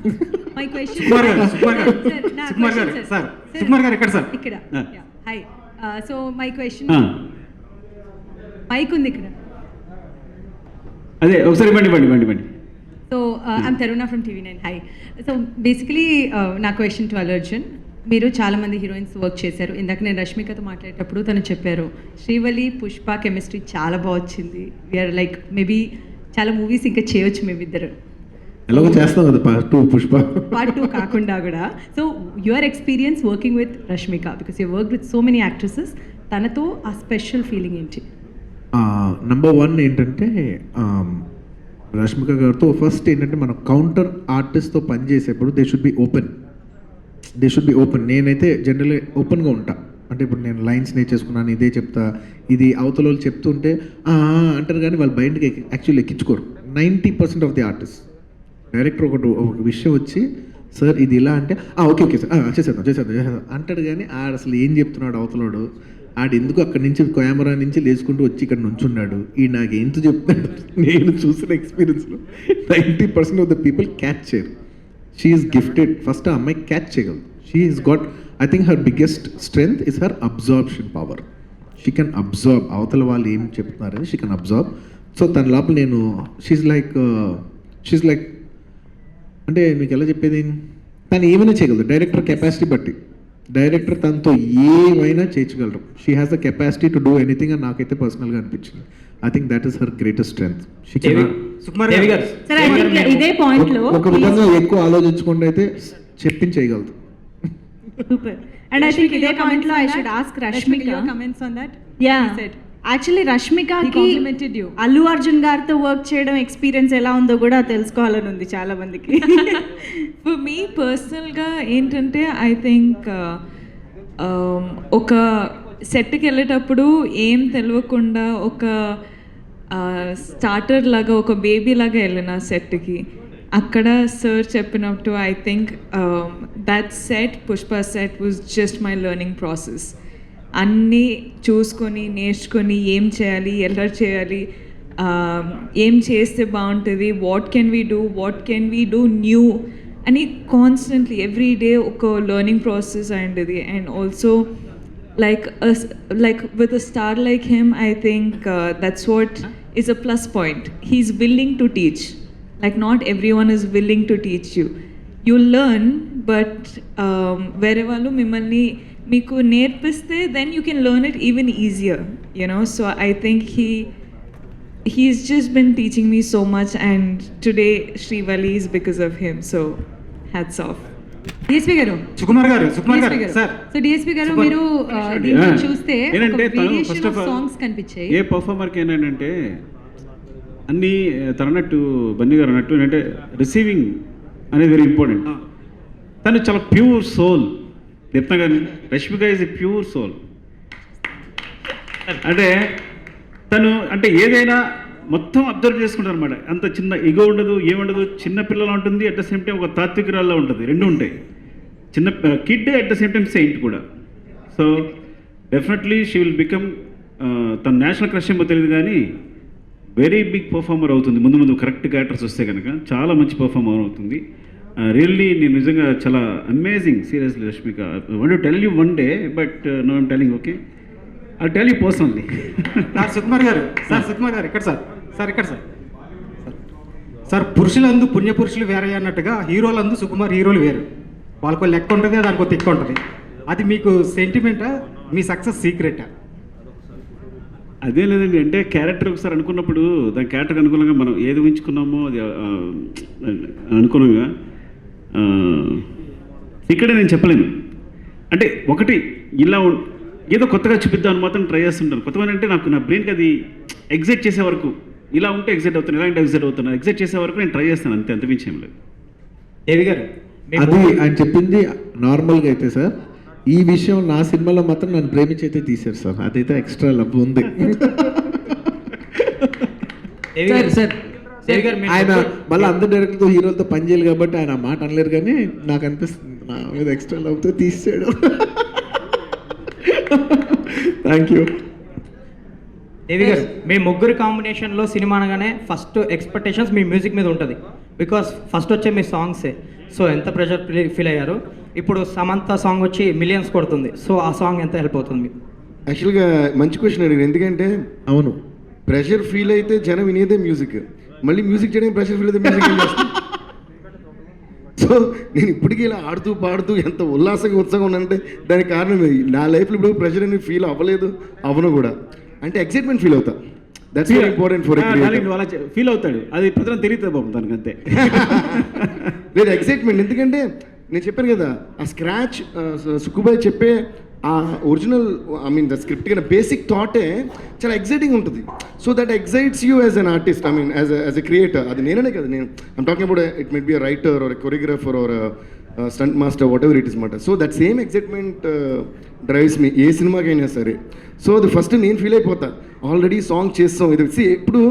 [SPEAKER 5] సుకుమార్ గారు ఎక్కడ సార్?
[SPEAKER 3] ఇక్కడ. Hi, so my question, mic ఉంది ఇక్కడ.
[SPEAKER 5] అదే ఒకసారి ఇవ్వండి.
[SPEAKER 3] So I'm Taruna from TV9. Hi. So basically, నా question to Allu Arjun.
[SPEAKER 16] మీరు చాలామంది హీరోయిన్స్ వర్క్ చేశారు. ఇందాక నేను రష్మికతో మాట్లాడేటప్పుడు తను చెప్పారు శ్రీవల్లి పుష్ప కెమిస్ట్రీ చాలా బాగా వచ్చింది. వీఆర్ లైక్ మేబీ చాలా మూవీస్ ఇంకా చేయొచ్చు మేమిద్దరు,
[SPEAKER 2] ఎలాగో చేస్తాం కదా పార్ట్ 2 పుష్ప.
[SPEAKER 16] పార్ట్ 2 కాకుండా కూడా. So your experience working with Rashmika because you work with so many actresses, తనతో ఆ స్పెషల్ ఫీలింగ్ ఏంటి?
[SPEAKER 2] నంబర్ 1 ఏంటంటే రష్మిక గారితో ఫస్ట్ ఏంటంటే మనం కౌంటర్ ఆర్టిస్ట్తో పనిచేసేప్పుడు దే షుడ్ బి ఓపెన్. నేనైతే జనరల్గా ఓపెన్గా ఉంటా. అంటే ఇప్పుడు నేను లైన్స్ నేర్చేసుకున్నాను, ఇదే చెప్తా, ఇది అవతల వాళ్ళు చెప్తుంటే అంటారు కానీ వాళ్ళు బయటకి యాక్చువల్లీ ఎక్కించుకోరు. 90% ఆఫ్ ది ఆర్టిస్ట్. డైరెక్టర్ ఒక విషయం వచ్చి సార్ ఇది ఇలా అంటే ఓకే సార్ చేసేద్దాం అంటాడు కానీ అసలు ఏం చెప్తున్నాడు అవతలాడు, ఎందుకు అక్కడి నుంచి కెమెరా నుంచి లేచుకుంటూ వచ్చి ఇక్కడ నుంచున్నాడు, నాకేంత చెప్తున్నాడు. నేను చూసిన ఎక్స్పీరియన్స్లో 90% ఆఫ్ ద పీపుల్ క్యాచ్ చేయరు. She is gifted. ఫస్ట్ ఆ అమ్మాయి క్యాచ్ చేయగలదు. She is got, I think her biggest strength is her absorption power. She can absorb అవతల వాళ్ళు ఏం చెప్తున్నారని షీ కెన్ అబ్జార్బ్. సో తన లోపల నేను షీఈ్ లైక్ అంటే మీకు ఎలా చెప్పేది, తను ఏమైనా చేయగలదు డైరెక్టర్ కెపాసిటీ బట్టి. డైరెక్టర్ తనతో ఏమైనా చేయించగలరు. She has the capacity to do anything అని నాకైతే పర్సనల్గా అనిపించింది. I think that is her greatest strength.
[SPEAKER 3] ఇదే పాయింట్ లో
[SPEAKER 2] ఒక విధంగా ఎక్కువ ఆలోచించకుండా అయితే చెప్పించేయగలదు.
[SPEAKER 3] సూపర్. అండ్ ఐ థింక్ ఇదే పాయింట్ లో I should ask Rashmika
[SPEAKER 16] comments on that.
[SPEAKER 3] Yeah, actually రష్మికకి అల్లు అర్జున్ గారితో వర్క్ చేయడం ఎక్స్పీరియన్స్ ఎలా ఉందో కూడా తెలుసుకోవాలని ఉంది చాలా మందికి.
[SPEAKER 4] ఫర్ మీ పర్సనల్గా ఏంటంటే ఐ థింక్ ఒక సెట్కి వెళ్ళేటప్పుడు ఏం తెలియకుండా ఒక స్టార్టర్ లాగా ఒక బేబీ లాగా వెళ్ళిన సెట్కి. అక్కడ సార్ చెప్పినట్టు I think that set Pushpa set was just my learning process. అన్నీ చూసుకొని నేర్చుకొని ఏం చేయాలి, ఎలా చేయాలి, ఏం చేస్తే బాగుంటుంది, what can we do new అని కాన్స్టెంట్లీ ఎవ్రీ డే ఒక లెర్నింగ్ ప్రాసెస్ అయింది. And also like with a star like him, I think that's what is a plus point. He's willing to teach. Like not everyone is willing to teach you. You learn, but wherever mimmalni meeku nerpiste, then you can learn it even easier, you know. So I think he's just been teaching me so much, and today Srivalli is because of him. So hats off.
[SPEAKER 13] DSP గారు సుకుమార్ గారు
[SPEAKER 16] sir, so DSP గారు మీరు దీన్ని చూస్తే
[SPEAKER 5] first of all
[SPEAKER 16] songs కనిపించాయి.
[SPEAKER 5] ఏ పర్ఫార్మర్కి ఏంటంటే అన్నీ తనన్నట్టు బన్నీ గారు అన్నట్టు ఏంటంటే రిసీవింగ్ అనేది వెరీ ఇంపార్టెంట్. తను చాలా ప్యూర్ సోల్. చెప్తాను కానీ Rashmika is a pure soul. అంటే తను అంటే ఏదైనా మొత్తం అబ్జర్వ్ చేసుకుంటారు అనమాట. అంత చిన్న ఇగో ఉండదు, ఏముండదు, చిన్న పిల్లలు ఉంటుంది, అట్ ద సేమ్ టైం ఒక తాత్వికురాల్లో ఉంటుంది. రెండు ఉంటాయి. చిన్న kid at the same time saint కూడా. So definitely she will become తన నేషనల్ క్రష్ ఏమో తెలియదు కానీ వెరీ బిగ్ పర్ఫార్మర్ అవుతుంది ముందు కరెక్ట్ క్యారెక్టర్స్ వస్తే కనుక చాలా మంచి పర్ఫార్మర్ అవుతుంది. రియల్లీ నేను నిజంగా చాలా amazing seriously Rashmika. I want to tell you one day but no I'm telling okay, I tell you personally.
[SPEAKER 13] Sukumar గారు ఇక్కడ సార్ పురుషులందు పుణ్యపురుషులు వేరే అన్నట్టుగా హీరోలందు సుకుమార్ హీరోలు వేరు. వాళ్ళకు లెక్క ఉంటుంది, దానికి తిక్క ఉంటుంది. అది మీకు సెంటిమెంటా, మీ సక్సెస్ సీక్రెటా?
[SPEAKER 5] అదే లేదండి, అంటే క్యారెక్టర్ ఒకసారి అనుకున్నప్పుడు దాని క్యారెక్టర్కి అనుకూలంగా మనం ఏది ఊహించుకున్నామో అది అనుకూలంగా ఇక్కడే నేను చెప్పలేను. అంటే ఒకటి ఇలా ఏదో కొత్తగా చూపిద్దామని మాత్రం ట్రై చేస్తుంటాను. కొత్తగా అంటే నాకు నా బ్రెయిన్కి అది ఎగ్జైట్ చేసే వరకు ఇలా ఉంటే ఎగ్జైట్ అవుతాను, ఇలా ఉంటే ఎగ్జైట్ అవుతున్నాను, ఎగ్జైట్ చేసే వరకు నేను ట్రై చేస్తాను, అంతే, అంతమించి ఏం లేదు.
[SPEAKER 13] దేవి గారు
[SPEAKER 2] అది ఆయన చెప్పింది నార్మల్గా అయితే సార్, ఈ విషయం నా సినిమాలో మాత్రం నన్ను ప్రేమించి అయితే తీశారు సార్. అదైతే ఎక్స్ట్రా లవ్ ఉంది. ఆయన మళ్ళీ అందరు డైరెక్టర్తో హీరోలతో పని చేయాలి కాబట్టి ఆయన మాట అనలేరు, కానీ నాకు అనిపిస్తుంది నా మీద ఎక్స్ట్రా లవ్తో తీసాడు. Thank you.
[SPEAKER 13] దేవి గారు, మీ ముగ్గురు కాంబినేషన్లో సినిమా అనగానే ఫస్ట్ ఎక్స్పెక్టేషన్స్ మీ మ్యూజిక్ మీద ఉంటుంది. బికాస్ ఫస్ట్ వచ్చే మీ సాంగ్సే. సో ఎంత ప్రెషర్ ఫీల్ అయ్యారు? ఇప్పుడు సమంత సాంగ్ వచ్చి మిలియన్స్ కొడుతుంది. సో ఆ సాంగ్ ఎంత హెల్ప్ అవుతుంది మీకు?
[SPEAKER 1] యాక్చువల్గా మంచి క్వశ్చన్ అడిగారు. ఎందుకంటే
[SPEAKER 2] అవును,
[SPEAKER 1] ప్రెషర్ ఫీల్ అయితే జనం వినేదే మ్యూజిక్, మళ్ళీ మ్యూజిక్ చేయడానికి ప్రెషర్ ఫీల్ అయితే మ్యూజిక్ ఏం చేస్తాం? సో నేను ఇప్పటికీ ఇలా ఆడుతూ పాడుతూ ఎంత ఉల్లాసంగా ఉత్సాహంగా ఉన్నానంటే దానికి కారణం ఇది. నా లైఫ్లో ఇప్పుడు ప్రెషర్ అని ఫీల్ అవ్వలేదు, అవ్వను కూడా. అంటే ఎక్సైట్మెంట్ ఫీల్ అవుతా. దట్స్ వెరీ ఇంపార్టెంట్ ఫర్
[SPEAKER 5] అలా ఫీల్ అవుతాడు, అది ప్రజలు తెలియదు బాబు దానికి అంతే.
[SPEAKER 1] లేదు ఎక్సైట్మెంట్, ఎందుకంటే నేను చెప్పాను కదా ఆ స్క్రాచ్ సుక్కుబాయ్ చెప్పే ఆ ఒరిజినల్ ద స్క్రిప్ట్ కన్నా బేసిక్ థాటే చాలా ఎక్సైటింగ్ ఉంటుంది. So that excites you as an artist, as a creator. అది నేనే కదా, నేను I'm talking about it might be a writer or choreographer or stunt master, whatever it is మాట. సో దట్ సేమ్ ఎక్సైట్మెంట్ డ్రైవ్స్ మీ ఏ సినిమాకైనా సరే. సో అది ఫస్ట్ నేను ఫీల్ అయిపోతా, ఆల్రెడీ సాంగ్ చేస్తాం ఇది. ఎప్పుడు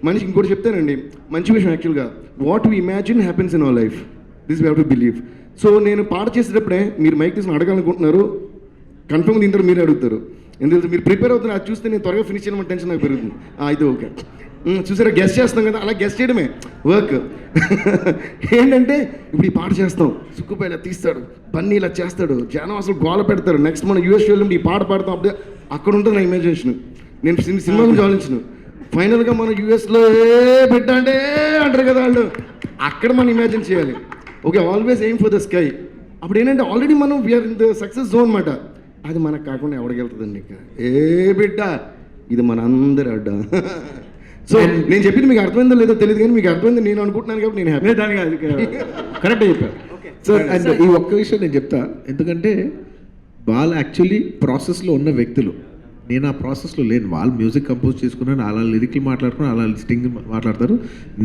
[SPEAKER 1] మనిషికి ఇంకోటి చెప్తానండి, మంచి విషయం యాక్చువల్గా, what we imagine happens in our life, this we have to believe. So నేను పాట చేసేటప్పుడే మీరు మైక్ తీసుకుని అడగాలనుకుంటున్నారు, కన్ఫర్మ్ దీని తర్వాత మీరు అడుగుతారు. ఎందుకంటే మీరు ప్రిపేర్ అవుతున్నారు, అది చూస్తే నేను త్వరగా ఫినిష్ చేయడం టెన్షన్ నాకు పెరుగుతుంది. అయితే ఓకే చూసారా గెస్ట్ చేస్తాం కదా, అలా గెస్ట్ చేయడమే వర్క్. ఏంటంటే ఇప్పుడు ఈ పాట చేస్తాం, సుక్కుబాయ్ ఇలా తీస్తాడు, బన్నీ ఇలా చేస్తాడు, జనం అసలు గోల పెడతారు. నెక్స్ట్ మనం యూఎస్ వెళ్ళి ఈ పాట పాడతాం, అప్పుడే అక్కడ ఉంటుంది నా ఇమాజినేషన్. నేను సినిమా గురించి ఆలోచించను. ఫైనల్గా మనం యూఎస్లో పెట్టండి అంటారు కదా వాళ్ళు, అక్కడ మనం ఇమాజిన్ చేయాలి. Okay, always aim for the sky. అప్పుడు ఏంటంటే ఆల్రెడీ మనం we're in the success zone అన్నమాట. అది మనకు కాకుండా ఎవడికెళ్తుందండి ఇంకా, ఏ బిడ్డ ఇది మన అందరి అడ్డ. సో నేను చెప్పింది మీకు అర్థమైందో లేదో తెలియదు, కానీ మీకు అర్థమైంది నేను అనుకుంటున్నాను కాబట్టి నేను హ్యాపీ.
[SPEAKER 5] దానికి కరెక్ట్గా చెప్పారు.
[SPEAKER 2] సో అండ్ ఈ ఒక్క విషయం నేను చెప్తా, ఎందుకంటే వాళ్ళు యాక్చువల్లీ ప్రాసెస్లో ఉన్న వ్యక్తులు, నేను ఆ ప్రాసెస్లో లేను. వాళ్ళు మ్యూజిక్ కంపోజ్ చేసుకున్నాను, అలా లిరిక్లు మాట్లాడుకున్నాను, అలా స్టింగ్ మాట్లాడతారు.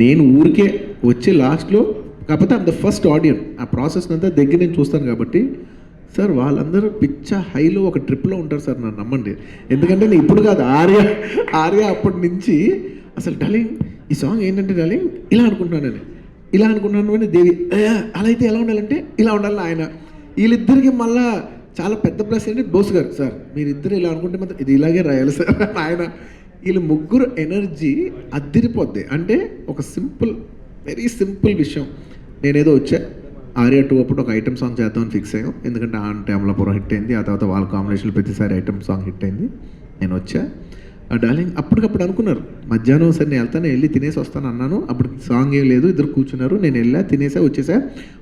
[SPEAKER 2] నేను ఊరికే వచ్చే లాస్ట్లో, కాకపోతే ఐమ్ ద ఫస్ట్ ఆడియన్, ఆ ప్రాసెస్ అంతా దగ్గర నేను చూస్తాను కాబట్టి. సార్ వాళ్ళందరూ పిచ్చ హైలో ఒక ట్రిప్లో ఉంటారు సార్, నన్ను నమ్మండి. ఎందుకంటే నేను ఇప్పుడు కాదు, ఆర్య అప్పటి నుంచి అసలు డార్లింగ్ ఈ సాంగ్ ఏంటంటే డార్లింగ్ ఇలా అనుకుంటున్నాను నేను, ఇలా అనుకుంటున్నాను అని దేవి అలా అయితే ఎలా ఉండాలంటే ఇలా ఉండాలి ఆయన. వీళ్ళిద్దరికి మళ్ళా చాలా పెద్ద ప్లస్ ఏంటి, బోస్ గారు సార్ మీరిద్దరు ఇలా అనుకుంటే మాత్రం ఇది ఇలాగే రాయాలి సార్ ఆయన. వీళ్ళు ముగ్గురు ఎనర్జీ అద్దిరిపోద్ది. అంటే ఒక సింపుల్, వెరీ సింపుల్ విషయం. నేనేదో వచ్చా ఆర్య 2 అప్పుడు ఒక ఐటమ్ సాంగ్ చేద్దామని ఫిక్స్ అయ్యాం, ఎందుకంటే ఆ అంటే అమలాపురం హిట్ అయింది, ఆ తర్వాత వాళ్ళ కాంబినేషన్లో ప్రతిసారి ఐటమ్ సాంగ్ హిట్ అయింది. నేను వచ్చా, ఆ డార్లింగ్ అప్పటికప్పుడు అనుకున్నారు మధ్యాహ్నం సరే నేను వెళ్తాను, వెళ్ళి తినేసి వస్తాను అన్నాను. అప్పుడు సాంగ్ ఏం లేదు, ఇద్దరు కూర్చున్నారు, నేను వెళ్ళా తినేసా వచ్చేసా.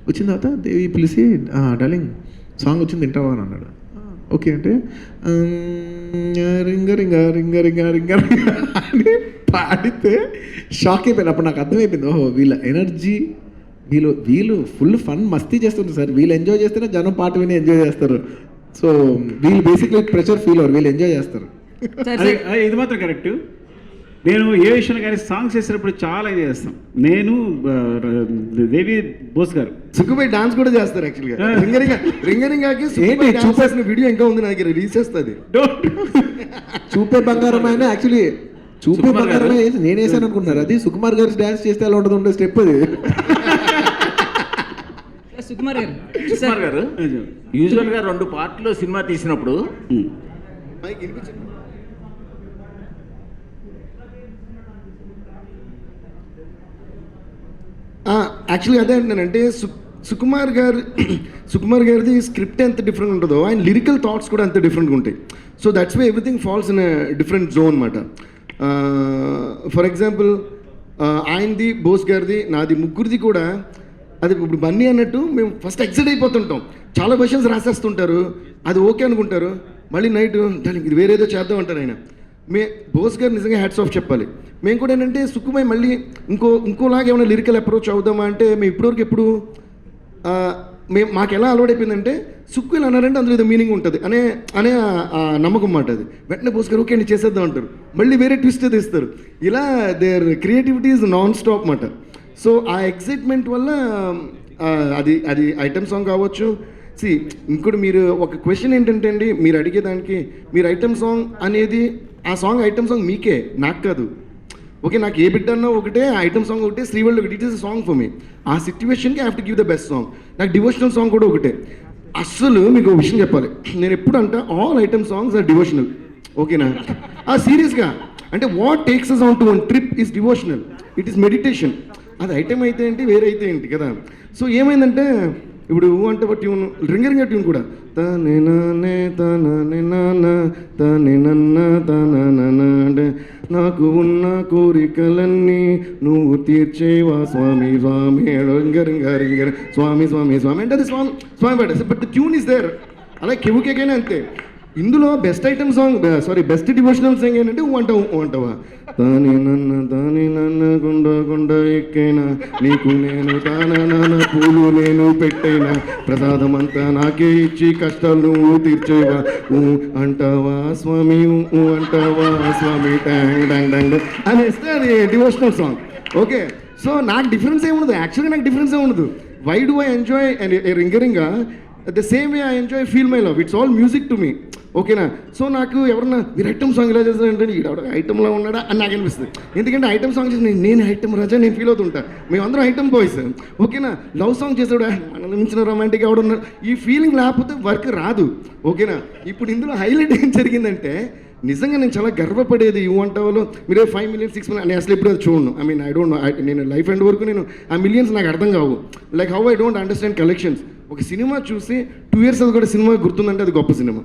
[SPEAKER 2] వచ్చిన తర్వాత దేవి పిలిచి డార్లింగ్ సాంగ్ వచ్చింది తింటావా అని అన్నాడు. ఓకే అంటే రింగ రింగ రింగ రింగ రింగ అని పాడితే షాక్ అయిపోయాను. అప్పుడు నాకు అర్థమైపోయింది, ఓహో వీళ్ళ ఎనర్జీ, వీళ్ళు ఫుల్ ఫన్ మస్తీ చేస్తుంటారు సార్. వీళ్ళు ఎంజాయ్ చేస్తేనే జనం పాట విని ఎంజాయ్ చేస్తారు. సో వీళ్ళు బేసిక్లీ ప్రెషర్ ఫీల్ అవ్వరు, వీళ్ళు ఎంజాయ్ చేస్తారు.
[SPEAKER 5] ఇది మాత్రం కరెక్ట్. నేను ఏ విషయంలో కానీ సాంగ్స్ చేసినప్పుడు చాలా ఇది చేస్తాం. నేను దేవి బోస్ గారు
[SPEAKER 1] సుక్కుబాయ్ డాన్స్ కూడా చేస్తారు యాక్చువల్గా. రింగరింగాకి చూపేసిన వీడియో ఇంకా ఉంది నా దగ్గర, రిలీజ్ చేస్తుంది.
[SPEAKER 2] చూపే బంగారం అయినా యాక్చువల్లీ చూపే బంగారం నేను వేసాను అనుకుంటున్నారు, అది సుకుమార్ గారు డాన్స్ చేస్తే ఎలా ఉంటుంది ఉండే స్టెప్ అది.
[SPEAKER 7] సుకుమార్ గారు యూజువల్గా 2 పార్ట్లో సినిమా తీసినప్పుడు
[SPEAKER 1] యాక్చువల్గా అదే అంటున్నానంటే సుకుమార్ గారిది స్క్రిప్ట్ ఎంత డిఫరెంట్ ఉంటుందో ఆయన లిరికల్ థాట్స్ కూడా అంత డిఫరెంట్గా ఉంటాయి. So that's why everything falls in different zone అన్నమాట. ఫర్ ఎగ్జాంపుల్ ఆయనది, బోస్ గారిది, నాది, ముగ్గురిది కూడా అది ఇప్పుడు బన్నీ అన్నట్టు మేము ఫస్ట్ ఎక్సైట్ అయిపోతుంటాం, చాలా క్వశ్చన్స్ రాసేస్తుంటారు, అది ఓకే అనుకుంటారు, మళ్ళీ నైట్ దానికి ఇది వేరేదో చేద్దాం అంటారు ఆయన. బోస్ గారు నిజంగా హ్యాట్స్ ఆఫ్ చెప్పాలి. మేము కూడా ఏంటంటే సుక్కుబాయ్ మళ్ళీ ఇంకోలాగా ఏమైనా లిరికల్ అప్రోచ్ అవుదామా అంటే మేము ఇప్పటివరకు ఎప్పుడు మాకు ఎలా అలవాటు అయిపోయిందంటే సుక్కు ఇలా అన్నారంటే అందులో ఏదో మీనింగ్ ఉంటుంది అనే నమ్మకం మాట. అది వెంటనే బోస్ గారు ఓకే అండి చేసేద్దాం అంటారు, మళ్ళీ వేరే ట్విస్ట్ తీస్తారు. ఇలా there creativity is non stop మాట. సో ఆ ఎక్సైట్మెంట్ వల్ల అది ఐటమ్ సాంగ్ కావచ్చు. ఇంకోటి మీరు ఒక క్వశ్చన్ ఏంటంటే అండి, మీరు అడిగేదానికి మీరు ఐటమ్ సాంగ్ అనేది ఆ సాంగ్ ఐటమ్ సాంగ్ మీకే, నాకు కాదు. ఓకే, నాకు ఏ బిడ్డ అన్నా ఒకటే, ఐటమ్ సాంగ్ ఒకటే, శ్రీవల్లి ఒకటి. It is a song for me. ఆ సిచ్యువేషన్కి I have to give the best song. నాకు డివోషనల్ సాంగ్ కూడా ఒకటే. అస్సలు మీకు ఒక విషయం చెప్పాలి, నేను ఎప్పుడు అంటా all item songs are devotional. ఓకేనా? సీరియస్గా అంటే what takes us on to one trip is devotional, it is meditation. అది ఐటమ్ అయితే ఏంటి, వేరే అయితే ఏంటి కదా. సో ఏమైందంటే ఇప్పుడు ఊ అంటే ఒక ట్యూన్ రింగ ట్యూన్ కూడా తనే నానే తనే నాన్న తనే నన్న తన అంటే నాకు ఉన్న కోరికలన్నీ నువ్వు తీర్చేవా స్వామి స్వామి రింగ స్వామి స్వామి స్వామి అంటే అది స్వామి స్వామి పాట బట్ ట్యూన్ ఇస్ దేర్. అలాగే కెవుకేకైనా అంతే. ఇందులో best item song best devotional song ఏంటంటే అంటావా దాని నన్న కొండ ఎక్కైనా నీకు నేను నాన్న పూలు నేను పెట్టైనా ప్రసాదం అంతా నాకే ఇచ్చి కష్టాలు నువ్వు తీర్చేవా అంటావా స్వామి అంటావా స్వామి టాంగ్ డాంగ్ డాంగ్ అనేస్తే అది డివోషనల్ సాంగ్. ఓకే, సో నాకు డిఫరెన్స్ ఏముండదు, యాక్చువల్గా నాకు డిఫరెన్స్ ఏముండదు. Why do I enjoy Ringa Ringa the same way I enjoy feel my love. It's all music to me. ఓకేనా? సో నాకు ఎవరన్నా మీరు ఐటమ్ సాంగ్ ఇలా చేస్తారంటే ఈడ ఐటమ్లో ఉన్నాడా అని నాకు అనిపిస్తుంది. ఎందుకంటే ఐటమ్ సాంగ్ చేసి నేను ఐటమ్ రాజా నేను ఫీల్ అవుతుంటా. మేమందరం ఐటమ్ బాయ్స్. ఓకేనా? లవ్ సాంగ్ చేసాడు మనల్ని మించిన రొమాంటిక్ ఎవడున్నాడు ఈ ఫీలింగ్ లేకపోతే వర్క్ రాదు. ఓకేనా? ఇప్పుడు ఇందులో హైలైట్ ఏం జరిగిందంటే నిజంగా నేను చాలా గర్వపడేది అంటావాలో మీరు 5 million 6 million నేను అసలు ఎప్పుడు అది చూడను. I mean I don't know. నేను లైఫ్ ఎండ్ వరకు నేను ఆ మిలియన్స్ నాకు అర్థం కావు. Like how I don't understand collections. ఒక సినిమా చూసి 2 years అది కూడా సినిమా గుర్తుందంటే అది గొప్ప సినిమా.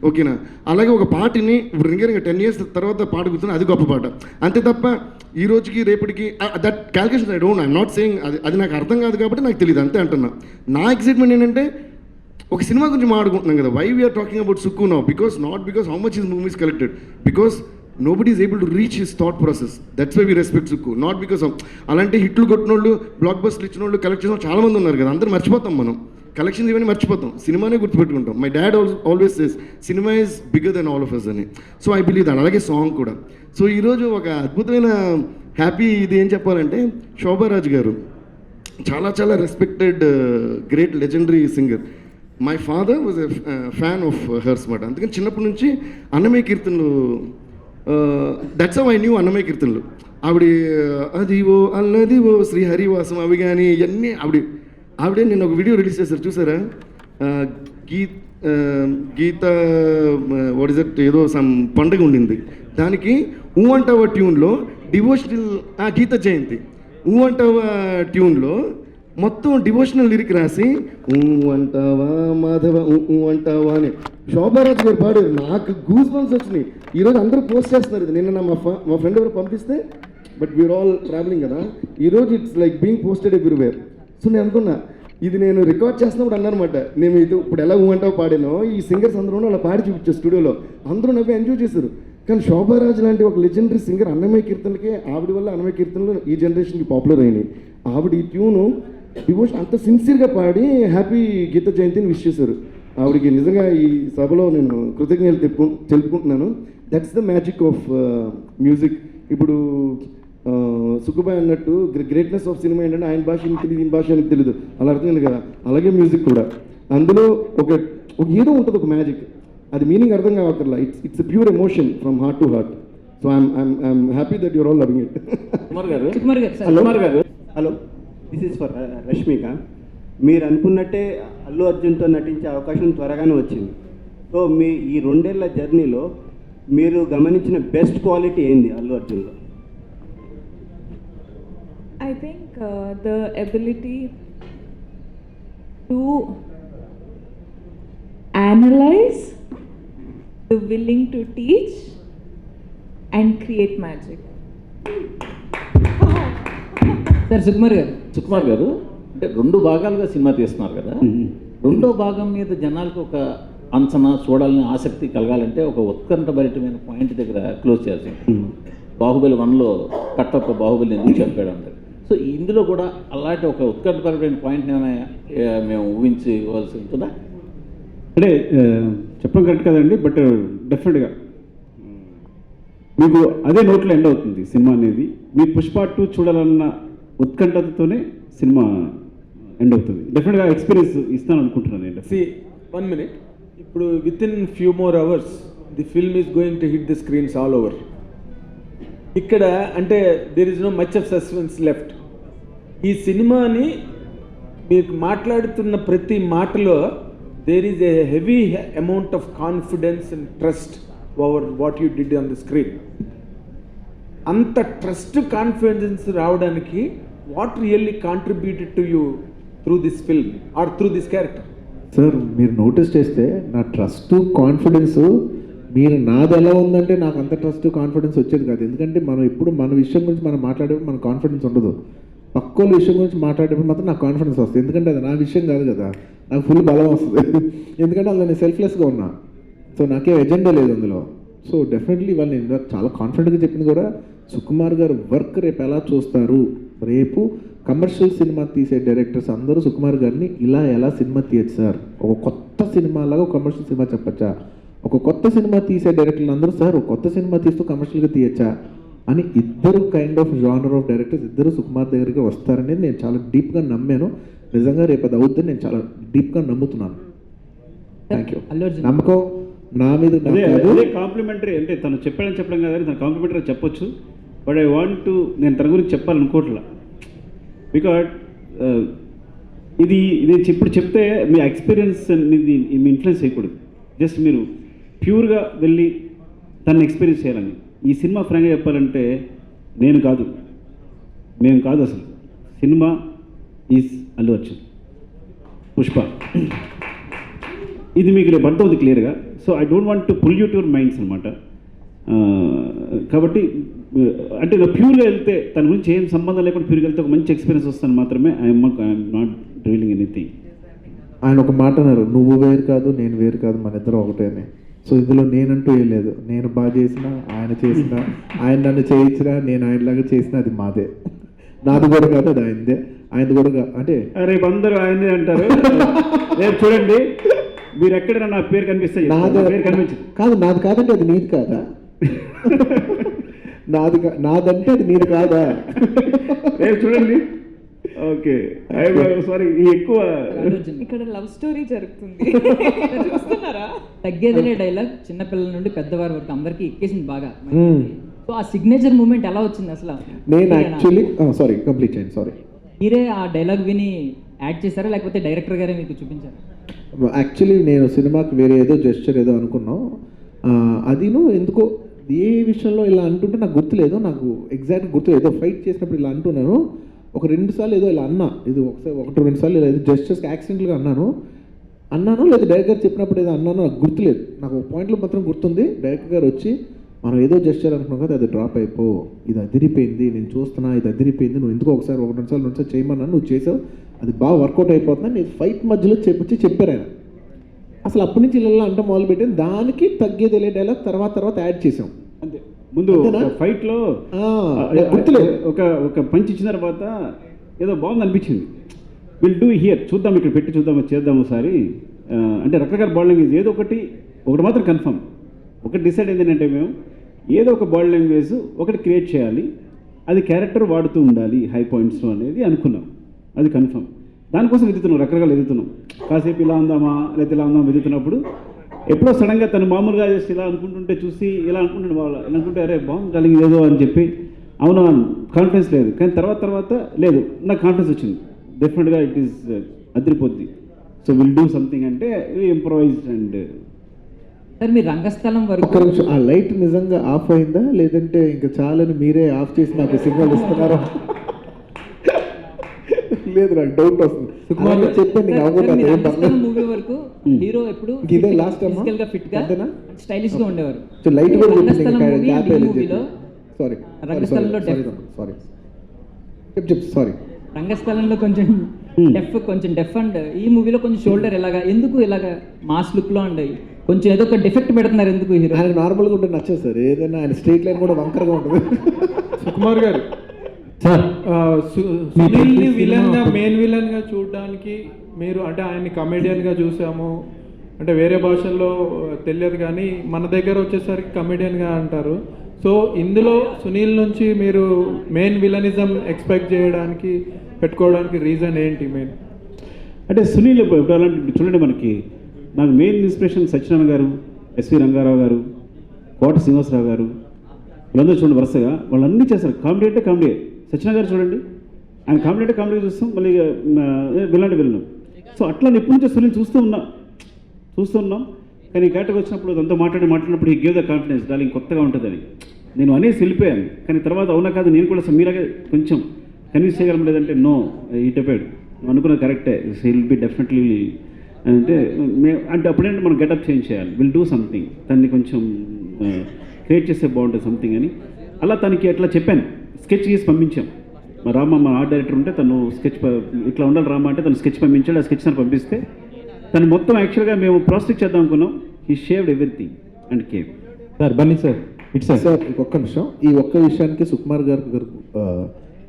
[SPEAKER 1] ఓకేనా? అలాగే ఒక పాటని ఇప్పుడు రింగ 10 years తర్వాత పాట గుర్తుంది అది గొప్ప పాట. అంతే తప్ప ఈ రోజుకి రేపటికి that calculation I'm not saying అది నాకు అర్థం కాదు కాబట్టి నాకు తెలియదు అంతే అంటున్నా. నా ఎక్సైట్మెంట్ ఏంటంటే ఒక సినిమా గురించి మాట్లాడుకుంటున్నాం కదా. Why we're talking about Sukku now not because how much his movies collected because nobody is able to reach his thought process. That's why we respect Sukku. Not because అలాంటి హిట్లు కొట్టిన వాళ్ళు బ్లాక్ బస్టర్లు ఇచ్చిన వాళ్ళు కలెక్ట్ చేసిన చాలా మంది ఉన్నారు కదా. అందరూ మర్చిపోతాం మనం కలెక్షన్స్ ఇవన్నీ మర్చిపోతాం, సినిమానే గుర్తుపెట్టుకుంటాం. మై డాడ్ ఆల్వేస్ సేస్ సినిమా is bigger than all of us అని. So I believe that. అలాగే సాంగ్ కూడా. సో ఈరోజు ఒక అద్భుతమైన హ్యాపీ ఇది ఏం చెప్పాలంటే శోభారాజ్ గారు చాలా చాలా respected great legendary singer. My father was a fan of hurts మాట. అందుకని చిన్నప్పటి నుంచి అన్నమయ్య కీర్తనలు that's how I knew Annamayya కీర్తనలు. ఆవిడ అదివో అల్లదివో శ్రీ హరివాసం అవి కానీ ఇవన్నీ ఆవిడే నేను ఒక వీడియో రిలీజ్ చేశారు చూసారా? గీత వాట్ ఇస్ దట్ ఏదో సమ్ పండుగ ఉండింది దానికి అంటావా ట్యూన్లో డివోషనల్ గీత జయంతి అంటావా ట్యూన్లో మొత్తం డివోషనల్ లిరిక్ రాసి అంటావా మాధవ అంటావా అని శోభారాజ్ గారు పాడారు. నాకు గూస్ బంప్స్ వచ్చినాయి. ఈరోజు అందరూ పోస్ట్ చేస్తున్నారు ఇది. నిన్న మా ఫ్రెండ్ ఎవరు పంపిస్తే బట్ వీఆర్ ఆల్ ట్రావెలింగ్ కదా. ఈరోజు it's like being posted everywhere. So నేను అనుకున్నా ఇది నేను రికార్డ్ చేస్తున్నప్పుడు అన్నానమాట. నేను ఇది ఇప్పుడు ఎలా అంటావు పాడానో ఈ సింగర్స్ అందరూ అలా పాడి చూపించారు స్టూడియోలో. అందరూ నవ్వి ఎంజాయ్ చేశారు. కానీ శోభారాజ్ లాంటి ఒక లెజెండరీ సింగర్ అన్నమయ్య కీర్తనలకే ఆవిడ వల్ల అన్నమయ్య కీర్తనలు ఈ జనరేషన్కి పాపులర్ అయినాయి. ఆవిడ ఈ ట్యూను డివోషన్ అంత సిన్సియర్గా పాడి హ్యాపీ గీత జయంతిని విష్ చేశారు. ఆవిడకి నిజంగా ఈ సభలో నేను కృతజ్ఞతలు తెలుపుకుంటున్నాను. That's the magic of music. ఇప్పుడు సుక్కుబాయ్ అన్నట్టు గ్రేట్నెస్ ఆఫ్ సినిమా ఏంటంటే ఆయన భాష తెలియదు ఈయన భాష ఆయనకు తెలియదు అలా అర్థమైంది కదా. అలాగే మ్యూజిక్ కూడా అందులో ఒక ఏదో ఉంటుంది ఒక మ్యాజిక్. అది మీనింగ్ అర్థం కావక్కర్లా. It's pure emotion from heart to heart. So I'm happy that your all loving it.
[SPEAKER 17] Hello, this is for Rashmika. మీరు అనుకున్నట్టే అల్లు అర్జున్తో నటించే అవకాశం త్వరగానే వచ్చింది. సో మీ ఈ 2 ఏళ్ల జర్నీలో మీరు గమనించిన బెస్ట్ క్వాలిటీ ఏంది Allu అర్జున్లో?
[SPEAKER 4] I think the ability to analyze, the willing to teach and create magic.
[SPEAKER 13] Sir Sukumar
[SPEAKER 7] గారు అంటే 2 భాగాలుగా సినిమా తీస్తున్నారు కదా. 2వ భాగం మీద జనాలకు ఒక అంచనా చూడాలని ఆసక్తి కలగాలంటే ఒక ఉత్కంఠభరితమైన పాయింట్ దగ్గర క్లోజ్ చేయాల్సి ఉంటుంది. బాహుబలి 1లో కట్టప్ప బాహుబలి ఎందుకు చెప్పాడు అంటారు. సో ఇందులో కూడా అలాంటి ఒక ఉత్కంఠపరమైన పాయింట్ మేము ఊహించవలసి ఉంటుందా?
[SPEAKER 5] అంటే చెప్పడం కరెక్ట్ కదండి. బట్ డెఫినెట్గా మీకు అదే నోట్లో ఎండ్ అవుతుంది సినిమా అనేది. మీరు పుష్ప 2 చూడాలన్న ఉత్కంఠతతోనే సినిమా ఎండ్ అవుతుంది. డెఫినెట్గా ఎక్స్పీరియన్స్ ఇస్తాను అనుకుంటున్నాను నేను.
[SPEAKER 9] See, 1 minute. ఇప్పుడు within few more hours the film is going to hit the screens all over. ఇక్కడ అంటే there is no much of suspense left. ఈ సినిమాని మీరు మాట్లాడుతున్న ప్రతి మాటలో there is a heavy amount of confidence and trust over what you did on the screen. అంత trust confidence రావడానికి what really contributed to you
[SPEAKER 5] through this film or through this character?
[SPEAKER 2] Sir మీరు notice చేస్తే నా trust confidence మీరు నాది ఎలా ఉందంటే నాకు అంత ట్రస్ట్ కాన్ఫిడెన్స్ వచ్చేది కాదు. ఎందుకంటే మనం ఎప్పుడు మన విషయం గురించి మనం మాట్లాడేప్పుడు మన కాన్ఫిడెన్స్ ఉండదు. పక్కోళ్ళ విషయం గురించి మాట్లాడేప్పుడు మాత్రం నాకు కాన్ఫిడెన్స్ వస్తుంది. ఎందుకంటే అది నా విషయం కాదు కదా, నాకు ఫుల్ బలం వస్తుంది. ఎందుకంటే అందులో నేను సెల్ఫ్లెస్గా ఉన్నా. సో నాకేం ఎజెండా లేదు అందులో. సో డెఫినెట్లీ వాళ్ళు నేను చాలా కాన్ఫిడెంట్గా చెప్పింది కూడా, సుకుమార్ గారు వర్క్ రేపు ఎలా చూస్తారు, రేపు కమర్షియల్ సినిమా తీసే డైరెక్టర్స్ అందరూ సుకుమార్ గారిని ఇలా ఎలా సినిమా తీయచ్చు సార్, ఒక కొత్త సినిమాలాగా ఒక కమర్షియల్ సినిమా చెప్పచ్చా, ఒక కొత్త సినిమా తీసే డైరెక్టర్లు అందరూ సార్ ఒక కొత్త సినిమా తీస్తూ కమర్షియల్గా తీయచ్చా అని ఇద్దరు kind of genre of directors ఇద్దరు సుకుమార్ దగ్గరికి వస్తారనేది నేను చాలా డీప్గా నమ్మాను. నిజంగా రేపు అది అవుతుందని నేను చాలా డీప్గా నమ్ముతున్నాను. Thank you. నమ్మకం నా మీద
[SPEAKER 5] అదే కాంప్లిమెంటరీ అంటే తను చెప్పాడని చెప్పడం కదా, తను కాంప్లిమెంటరీ చెప్పొచ్చు. బట్ ఐ వాంట్ టు, నేను తన గురించి చెప్పాలనుకోవట్లా. బికాజ్ ఇది నేను ఇప్పుడు చెప్తే మీ ఎక్స్పీరియన్స్ అనేది మీ ఇన్ఫ్లుయెన్స్ చేయకూడదు. జస్ట్ మీరు ప్యూర్గా వెళ్ళి తను ఎక్స్పీరియన్స్ చేయాలని. ఈ సినిమా ఫ్రాంక్గా చెప్పాలంటే నేను కాదు, మేము కాదు, అసలు సినిమా ఈజ్ అల్లు అర్జున్, పుష్ప. ఇది మీకు రేపు అర్థం క్లియర్గా. So I don't want to pull you to your minds అనమాట. కాబట్టి అంటే ప్యూర్గా వెళ్తే తన గురించి ఏం సంబంధం లేకుండా ప్యూర్గా వెళ్తే ఒక మంచి ఎక్స్పీరియన్స్ వస్తాను మాత్రమే. I'm not drilling anything.
[SPEAKER 2] ఆయన ఒక మాట అన్నారు, నువ్వు వేరు కాదు నేను వేరు కాదు, మన ఇద్దరు ఒకటే అని. సో ఇందులో నేనంటూ ఏం లేదు. నేను బాగా చేసినా, ఆయన చేసినా, ఆయన నన్ను చేయించినా, నేను ఆయనలాగా చేసినా అది మాదే. నాది కూడా కాదు, అది ఆయనదే. ఆయనది కూడా అంటే
[SPEAKER 5] రేపు అందరూ ఆయనే అంటారు. రేపు చూడండి మీరు ఎక్కడైనా నా పేరు కనిపిస్తాయి, పేరు కనిపించదు.
[SPEAKER 2] కాదు, నాది కాదంటే అది నీది కాదా? నాదంటే అది నీది కాదా?
[SPEAKER 5] రేపు చూడండి. ఓకే, సారీ ఎక్కువ
[SPEAKER 4] ఇక్కడ లవ్ స్టోరీ జరుగుతుంది. చూస్తున్నారా?
[SPEAKER 18] తగ్గేదిలే డైలాగ్ చిన్నపిల్లల నుండి పెద్దవారి వరకు అందరికీ ఎక్కేసింది బాగా. సో ఆ సిగ్నేచర్ మూమెంట్ ఎలా వచ్చింది అసలు?
[SPEAKER 2] నేను యాక్చువల్లీ సారీ కంప్లీట్ చేయండి. సారీ,
[SPEAKER 18] మీరే ఆ డైలాగ్ విని యాడ్ చేశారా లేకపోతే డైరెక్టర్ గారే మీకు చూపించారా?
[SPEAKER 2] యాక్చువల్లీ నేను సినిమాకి వేరే ఏదో జెస్చర్ ఏదో అనుకున్నాం. అదిను ఎందుకో ఏ విషయంలో ఇలా అంటుంటే నాకు గుర్తులేదు, నాకు ఎగ్జాక్ట్ గుర్తులేదు. ఏదో ఫైట్ చేసినప్పుడు ఇలా అంటున్నాను. ఒక 2 సార్లు ఏదో ఇలా అన్నా, ఇది ఒకసారి 1-2 సార్లు ఇలా ఏదో జస్టర్స్కి యాక్సిడెంట్గా అన్నాను లేదా డైరెక్టర్ గారు చెప్పినప్పుడు ఏదో అన్నాను, నాకు గుర్తులేదు. నాకు ఒక పాయింట్లో మాత్రం గుర్తుంది. డైరెక్టర్ గారు వచ్చి మనం ఏదో జస్చర్ అనుకున్నాం కదా, అది డ్రాప్ అయిపో, ఇది అదిరిపోయింది, నేను చూస్తున్నా, ఇది అదిరిపోయింది, నువ్వు ఎందుకు ఒకసారి 1-2 సార్లు చేయమన్నాను, నువ్వు చేసావు, అది బాగా వర్కౌట్ అయిపోతుందని నేను ఫైట్ మధ్యలో చెప్పారు ఆయన. అసలు అప్పటి నుంచి ఇలా అంటే మొదలుపెట్టింది. దానికి తగ్గేది డైలాగ్ తర్వాత యాడ్ చేసాం.
[SPEAKER 5] అంతే. ముందు ఫైట్లో గుర్తులేదు, ఒక పంచ్ ఇచ్చిన తర్వాత ఏదో బాగుంది అనిపించింది. విల్ డూ హియర్, చూద్దాం ఇక్కడ పెట్టి చూద్దాం, చేద్దాం ఒకసారి అంటే రకరకాల బాడీ లాంగ్వేజ్ ఏదో ఒకటి మాత్రం కన్ఫర్మ్. ఒకటి డిసైడ్ ఏంటంటే మేము ఏదో ఒక బాడీ లాంగ్వేజ్ ఒకటి క్రియేట్ చేయాలి, అది క్యారెక్టర్ వాడుతూ ఉండాలి హై పాయింట్స్లో అనేది అనుకున్నాం. అది కన్ఫర్మ్. దానికోసం వెతుకుతున్నాం, రకరకాలు వెతుకుతున్నాం. కాసేపు ఇలా ఉందామా లేకపోతే ఇలా ఉందామా వెతుకుతున్నప్పుడు ఎప్పుడో సడన్గా తను మామూలుగా చేసి ఇలా అనుకుంటుంటే చూసి ఇలా అనుకుంటాడు, వాళ్ళు ఇలా అనుకుంటే అరే బాగుంది డార్లింగ్ ఏదో అని చెప్పి అవును కాన్ఫిడెన్స్ లేదు. కానీ తర్వాత లేదు, నాకు కాన్ఫిడెన్స్ వచ్చింది. డెఫినెట్గా ఇట్ ఈస్ అదిరిపోద్ది. సో విల్ డూ సంథింగ్ అంటే ఇంప్రొవైజ్డ్. అండ్
[SPEAKER 18] సార్ మీ రంగస్థలం వరకు
[SPEAKER 2] ఒక్క నిమిషం, ఆ లైట్ నిజంగా ఆఫ్ అయిందా లేదంటే ఇంకా చాలని మీరే ఆఫ్ చేసి నాకు సిగ్నల్ ఇస్తున్నారా? లేదు, నాకు డౌట్ వస్తుంది. చెప్పండి.
[SPEAKER 18] మూవీ వరకు హీరో ఎప్పుడు
[SPEAKER 2] ఇదే లాస్ట్
[SPEAKER 18] ఫిజికల్ గా ఫిట్ గా స్టైలిష్ గా ఉండేవారు.
[SPEAKER 2] లైట్ కూడా సారీ
[SPEAKER 18] రంగస్థలంలో
[SPEAKER 2] సారీ
[SPEAKER 18] రంగస్థలంలో కొంచెం డెఫ్ అండ్ ఈ మూవీలో కొంచెం షోల్డర్ ఇలాగా ఎందుకు ఇలాగా మాస్ లుక్ లో అండి కొంచెం ఏదో ఒక డిఫెక్ట్ పెడుతున్నారు ఎందుకు? హీరో
[SPEAKER 2] ఆయన నార్మల్గా ఉంటే నచ్చదు సార్, ఏదైనా ఆయన స్ట్రైట్ లైన్ కూడా వంకరగా ఉంటుంది.
[SPEAKER 9] సుకుమార్ గారు సార్, సునీల్ని విలన్గా మెయిన్ విలన్గా చూడడానికి మీరు అంటే ఆయన్ని కమెడియన్గా చూసాము, అంటే వేరే భాషల్లో తెలియదు కానీ మన దగ్గర వచ్చేసరికి కమెడియన్గా అంటారు. సో ఇందులో సునీల్ నుంచి మీరు మెయిన్ విలనిజం ఎక్స్పెక్ట్ చేయడానికి పెట్టుకోవడానికి రీజన్ ఏంటి? మెయిన్
[SPEAKER 5] అంటే సునీల్ ఇప్పుడు అలాంటి చూడండి, మనకి నాకు మెయిన్ ఇన్స్పిరేషన్ సత్యనారాయణ గారు, ఎస్వి రంగారావు గారు, కోట శ్రీనివాసరావు గారు, వీళ్ళందరూ చూడండి వరుసగా వాళ్ళన్నీ చేస్తారు. కామెడీ అంటే కామెడీ. సత్యనారాయణ గారు చూడండి, ఆయన కామెడీ అంటే కామెడీ చూస్తాం, మళ్ళీ విలన్ విన్నాం. సో అట్లా ఎప్పటి నుంచో సునీల్ చూస్తూ ఉన్నాం. కానీ ఈ కేటకు వచ్చినప్పుడు అంతా మాట్లాడినప్పుడు ఈ గేవ్ ద కాన్ఫిడెన్స్ డార్లింగ్ కొత్తగా ఉంటుందని నేను అనేసి వెళ్ళిపోయాను. కానీ తర్వాత అవునా కాదు నేను కూడా మీలాగే కొంచెం కన్విన్స్ చేయగలం లేదంటే నో ఈ చెప్పాడు. నువ్వు అనుకున్నది కరెక్టే, విల్ బి డెఫినెట్లీ అంటే అప్పుడేంటే మనం గెటప్ చేంజ్ చేయాలి, విల్ డూ సంథింగ్, దాన్ని కొంచెం క్రియేట్ చేస్తే బాగుంటుంది సంథింగ్ అని. అలా తనకి అట్లా చెప్పాను, స్కెచ్ గీసి పంపించాం. మా రామ మా ఆర్ట్ డైరెక్టర్ ఉంటే తను స్కెచ్ ఇట్లా ఉండాలి రామ అంటే తను స్కెచ్ పంపించాడు. ఆ స్కెచ్ తను పంపిస్తే తను మొత్తం యాక్చువల్గా మేము ప్రాసెస్ చేద్దాం అనుకున్నాం. He shaved everything and came.
[SPEAKER 12] Sir Bunny sir it's
[SPEAKER 2] sir ఒక్క నిమిషం, ఈ ఒక్క విషయానికి సుకుమార్ గారు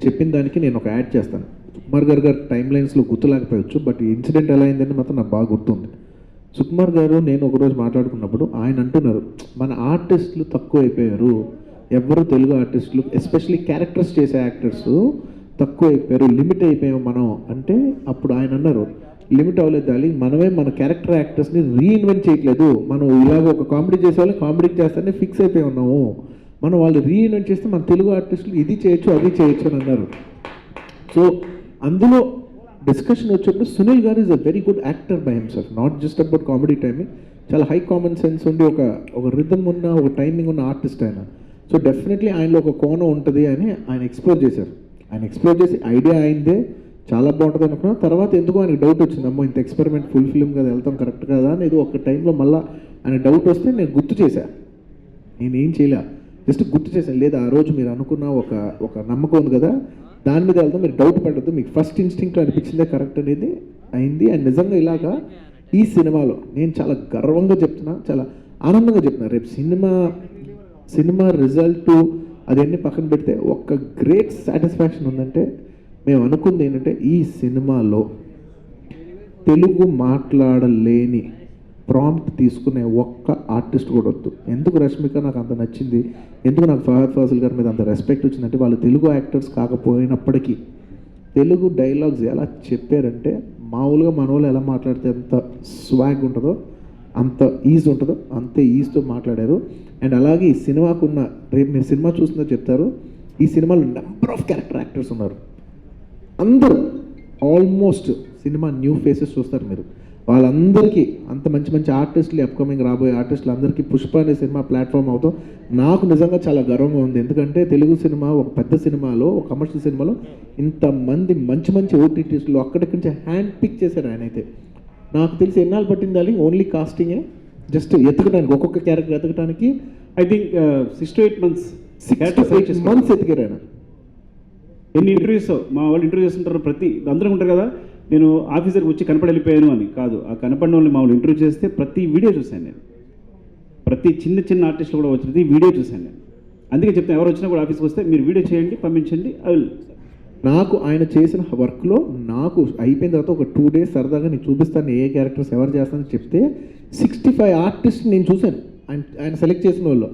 [SPEAKER 2] చెప్పిన దానికి నేను ఒక యాడ్ చేస్తాను. సుకుమార్ గారు టైం లైన్స్లో గుర్తులేకపోవచ్చు, బట్ ఈ ఇన్సిడెంట్ ఎలా అయిందని మాత్రం నాకు బాగా గుర్తుంది. సుకుమార్ గారు నేను ఒకరోజు మాట్లాడుకున్నప్పుడు ఆయన అంటున్నారు, మన ఆర్టిస్టులు తక్కువ అయిపోయారు, ఎవరు తెలుగు ఆర్టిస్టులు ఎస్పెషల్లీ క్యారెక్టర్స్ చేసే యాక్టర్స్ తక్కువ అయిపోయారు, లిమిట్ అయిపోయాం మనం అంటే. అప్పుడు ఆయన అన్నారు, లిమిట్ అవ్వలేదు దాలి, మనమే మన క్యారెక్టర్ యాక్టర్స్ని రీఇన్వెంట్ చేయట్లేదు. మనం ఇలాగ ఒక కామెడీ చేసే వాళ్ళు కామెడీకి చేస్తానే ఫిక్స్ అయిపోయి ఉన్నాము, మనం వాళ్ళు రీఇన్వెంట్ చేస్తే మన తెలుగు ఆర్టిస్టులు ఇది చేయొచ్చు అది చేయొచ్చు అని అన్నారు. సో అందులో డిస్కషన్ వచ్చేప్పుడు సునీల్ గారు is a very good actor by himself, not just about comedy timing. చాలా హై కామన్ సెన్స్ ఉండి ఒక రిథమ్ ఉన్న ఒక టైమింగ్ ఉన్న ఆర్టిస్ట్ ఆయన. సో డెఫినెట్లీ ఆయనలో ఒక కోణం ఉంటుంది అని ఆయన ఎక్స్ప్లోర్ చేశారు. ఆయన ఎక్స్ప్లోర్ చేసి ఐడియా అయిందే చాలా బాగుంటుంది అనుకున్నా. తర్వాత ఎందుకో ఆయనకు డౌట్ వచ్చింది, అమ్మో ఇంత ఎక్స్పెరిమెంట్ ఫుల్ ఫిల్మ్ కదా, వెళ్తాం కరెక్ట్ కదా అని. ఏదో ఒక టైంలో మళ్ళీ ఆయన డౌట్ వస్తే నేను గుర్తు చేశాను, నేనేం చేయలే, జస్ట్ గుర్తు చేశాను. లేదా ఆ రోజు మీరు అనుకున్న ఒక నమ్మకం ఉంది కదా, దాని మీద వెళ్తాం, మీరు డౌట్ పడద్దు, మీకు ఫస్ట్ ఇన్స్టింక్ట్ అనిపించిందే కరెక్ట్ అనేది అయింది. అండ్ నిజంగా ఇలాగా ఈ సినిమాలో నేను చాలా గర్వంగా చెప్తున్నా, చాలా ఆనందంగా చెప్తున్నా. రేపు సినిమా రిజల్ట్ అదన్నీ పక్కన పెడితే ఒక గ్రేట్ సాటిస్ఫాక్షన్ ఉందంటే, మేము అనుకుంది ఏంటంటే ఈ సినిమాలో తెలుగు మాట్లాడలేని ప్రాంప్ట్ తీసుకునే ఒక్క ఆర్టిస్ట్ కూడా వద్దు. ఎందుకు రష్మిక నాకు అంత నచ్చింది, ఎందుకు నాకు ఫహద్ ఫాజిల్ గారి మీద అంత రెస్పెక్ట్ వచ్చిందంటే, వాళ్ళు తెలుగు యాక్టర్స్ కాకపోయినప్పటికీ తెలుగు డైలాగ్స్ ఎలా చెప్పారంటే, మామూలుగా మన వాళ్ళు ఎలా మాట్లాడితే ఎంత స్వాగ్ ఉంటుందో, అంత ఈజ్ ఉంటుందో అంతే ఈజ్తో మాట్లాడారు. అండ్ అలాగే ఈ సినిమాకున్న, రేపు మీరు సినిమా చూస్తుందో చెప్తారు, ఈ సినిమాలో నెంబర్ ఆఫ్ క్యారెక్టర్ యాక్టర్స్ ఉన్నారు. అందరూ ఆల్మోస్ట్ సినిమా న్యూ ఫేసెస్ చూస్తారు మీరు. వాళ్ళందరికీ అంత మంచి మంచి ఆర్టిస్టులు, అప్కమింగ్ రాబోయే ఆర్టిస్టులు అందరికీ పుష్ప అనే సినిమా ప్లాట్ఫామ్ అవుతాం. నాకు నిజంగా చాలా గర్వంగా ఉంది, ఎందుకంటే తెలుగు సినిమా ఒక పెద్ద సినిమాలో, ఒక కమర్షియల్ సినిమాలో ఇంతమంది మంచి మంచి ఓటీటీస్లో అక్కడికి నుంచి హ్యాండ్ పిక్ చేశారు ఆయన. అయితే నాకు తెలిసి ఎన్నాళ్ళు పట్టింది అది, ఓన్లీ కాస్టింగే, జస్ట్ ఎతకడానికి, ఒక్కొక్క క్యారెక్టర్ ఎతకడానికి
[SPEAKER 5] I think 6 to 8 months
[SPEAKER 2] 6 to 8 months ఎతికారు ఆయన.
[SPEAKER 5] ఎన్ని ఇంటర్వ్యూస్ మా వాళ్ళు ఇంటర్వ్యూ చేస్తుంటారు, ప్రతి అందరూ ఉంటారు కదా, నేను ఆఫీసర్కి వచ్చి కనపడి వెళ్ళిపోయాను అని కాదు, ఆ కనపడిన వాళ్ళు మా వాళ్ళు ఇంటర్వ్యూ చేస్తే ప్రతి వీడియో చూశాను నేను, ప్రతి చిన్న చిన్న ఆర్టిస్టులు కూడా వచ్చినది వీడియో చూశాను నేను. అందుకే చెప్తాను, ఎవరు వచ్చినా కూడా ఆఫీస్కి వస్తే మీరు వీడియో చేయండి, పంపించండి.
[SPEAKER 2] నాకు ఆయన చేసిన వర్క్లో నాకు అయిపోయిన తర్వాత ఒక 2 days సరదాగా నేను చూపిస్తాను ఏ క్యారెక్టర్స్ ఎవరు చేస్తానని చెప్తే 65 ఆర్టిస్ట్ నేను చూశాను ఆయన సెలెక్ట్ చేసిన వాళ్ళు.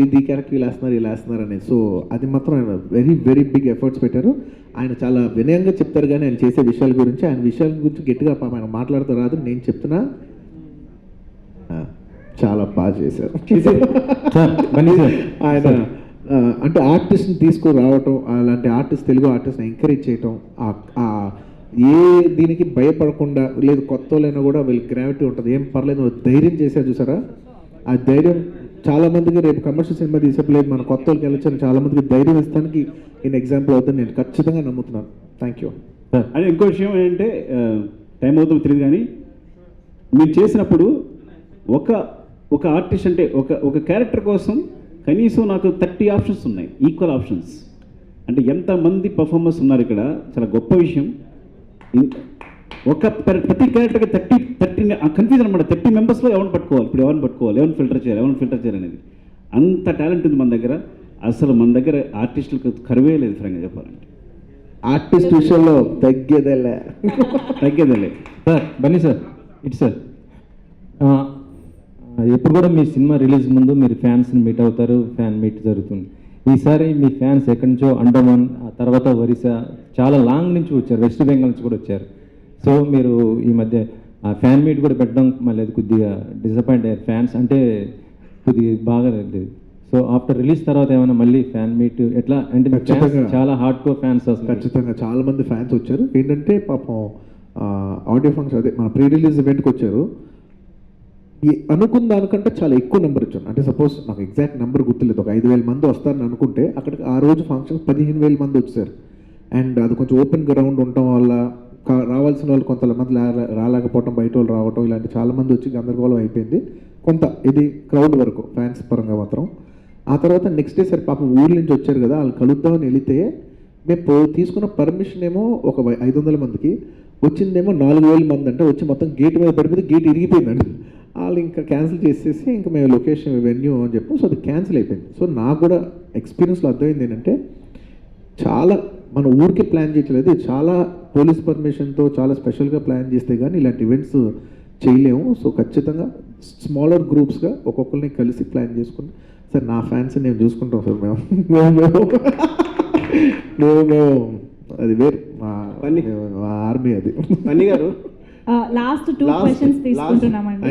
[SPEAKER 2] ఇది క్యారెక్టర్ ఇలా వేస్తున్నారు అనేది. సో అది మాత్రం ఆయన వెరీ వెరీ బిగ్ ఎఫర్ట్స్ పెట్టారు. ఆయన చాలా వినయంగా చెప్తారు, కానీ ఆయన చేసే విషయాల గురించి, ఆయన విషయాల గురించి గట్టిగా ఆయన మాట్లాడుతూ రాదు. నేను చెప్తున్నా చాలా బాగా చేశారు ఆయన. అంటే ఆర్టిస్ట్ని తీసుకురావటం, అలాంటి ఆర్టిస్ట్, తెలుగు ఆర్టిస్ట్ని ఎంకరేజ్ చేయటం, ఏ దీనికి భయపడకుండా, లేదు కొత్త వాళ్ళైనా కూడా వీళ్ళకి గ్రావిటీ ఉంటుంది, ఏం పర్లేదు ధైర్యం చేశారు చూసారా. ఆ ధైర్యం చాలామందికి రేపు కమర్షియల్ సినిమా తీసేపలేదు మన కొత్త వాళ్ళకి వెళ్ళొచ్చని చాలామందికి ధైర్యం ఇస్తానికి నేను ఎగ్జాంపుల్ అవుతుంది, నేను ఖచ్చితంగా నమ్ముతున్నాను. Thank you.
[SPEAKER 5] అని ఇంకో విషయం ఏంటంటే, టైం అవుతుందో తెలియదు కానీ, మీరు చేసినప్పుడు ఒక ఆర్టిస్ట్ అంటే ఒక క్యారెక్టర్ కోసం కనీసం నాకు 30 ఆప్షన్స్ ఉన్నాయి, ఈక్వల్ ఆప్షన్స్. అంటే ఎంతమంది పర్ఫార్మర్స్ ఉన్నారు ఇక్కడ, చాలా గొప్ప విషయం. ప్రతి క్యారెక్టర్కి 30 కన్ఫ్యూజన్ అనమాట. 30 మెంబర్స్లో ఎవరిని పట్టుకోవాలి, ఇప్పుడు ఎవరిని పట్టుకోవాలి, ఎవరిని ఫిల్టర్ చేయాలి అనేది అంత టాలెంట్ ఉంది మన దగ్గర. అసలు మన దగ్గర ఆర్టిస్టులకు కరువే లేదు ఫ్రాంక్గా చెప్పాలంటే.
[SPEAKER 2] ఆర్టిస్ట్ విషయంలో తగ్గేదేలే.
[SPEAKER 12] Sir Bunny sir it's sir, ఎప్పుడు కూడా మీ సినిమా రిలీజ్ ముందు మీరు ఫ్యాన్స్ని మీట్ అవుతారు, ఫ్యాన్ మీట్ జరుగుతుంది. ఈసారి మీ ఫ్యాన్స్ ఎక్కడి నుంచో అండమాన్, ఆ తర్వాత ఒరిస్సా, చాలా లాంగ్ నుంచి వచ్చారు, వెస్ట్ బెంగాల్ నుంచి కూడా వచ్చారు. సో మీరు ఈ మధ్య ఫ్యాన్ మీట్ కూడా పెట్టడం మళ్ళీ అది కొద్దిగా డిసప్పాయింట్ అయ్యారు ఫ్యాన్స్, అంటే కొద్దిగా బాగా లేదు. సో ఆఫ్టర్ రిలీజ్ తర్వాత ఏమైనా మళ్ళీ ఫ్యాన్ మీట్ ఎట్లా అంటే చాలా హార్డ్ కోర్ ఫ్యాన్స్ వస్తారు.
[SPEAKER 2] ఖచ్చితంగా చాలా మంది ఫ్యాన్స్ వచ్చారు. ఏంటంటే పాపం ఆడియో ఫంక్షన్, అదే మన ప్రీ రిలీజ్ ఈవెంట్కి వచ్చారు. అనుకున్న దానికంటే చాలా ఎక్కువ నెంబర్ ఇచ్చాను. అంటే సపోజ్ నాకు ఎగ్జాక్ట్ నెంబర్ గుర్తులేదు, ఒక 5,000 మంది వస్తారని అనుకుంటే అక్కడికి ఆ రోజు ఫంక్షన్ 15,000 మంది వచ్చారు. అండ్ అది కొంచెం ఓపెన్ గ్రౌండ్ ఉండటం వల్ల రావాల్సిన వాళ్ళు కొంతమంది రాలేకపోవటం, బయట వాళ్ళు రావటం, ఇలాంటి చాలామంది వచ్చి గందరగోళం అయిపోయింది కొంత. ఇది క్రౌడ్ వరకు ఫ్యాన్స్ పరంగా మాత్రం. ఆ తర్వాత నెక్స్ట్ డే సరే పాపం ఊరి నుంచి వచ్చారు కదా, వాళ్ళు కలుద్దామని వెళితే మేము తీసుకున్న పర్మిషన్ ఏమో ఒక 500 మందికి, వచ్చిందేమో 4000 మంది అంటే వచ్చి మొత్తం గేట్ మీద పడిపోతే గేట్ ఇరిగిపోయిందండి. వాళ్ళు ఇంకా క్యాన్సిల్ చేసేసి ఇంకా మేము లొకేషన్ వెన్యూ అని చెప్పి సో అది క్యాన్సిల్ అయిపోయింది. సో నాకు కూడా ఎక్స్పీరియన్స్లో అర్థమైంది ఏంటంటే చాలా మన ఊరికి ప్లాన్ చేయట్లేదు, చాలా పోలీస్ పర్మిషన్తో చాలా స్పెషల్గా ప్లాన్ చేస్తే కానీ ఇలాంటి ఈవెంట్స్ చేయలేము. సో ఖచ్చితంగా స్మాలర్ గ్రూప్స్గా ఒక్కొక్కరిని కలిసి ప్లాన్ చేసుకుని సార్ నా ఫ్యాన్స్ నేను చూసుకుంటాం సార్ మేము అది వేరు మా ఆర్మీ అది.
[SPEAKER 17] బన్నీ గారు
[SPEAKER 3] లాస్ట్ 2 క్వశ్చన్స్ తీసుకుంటున్నామండి.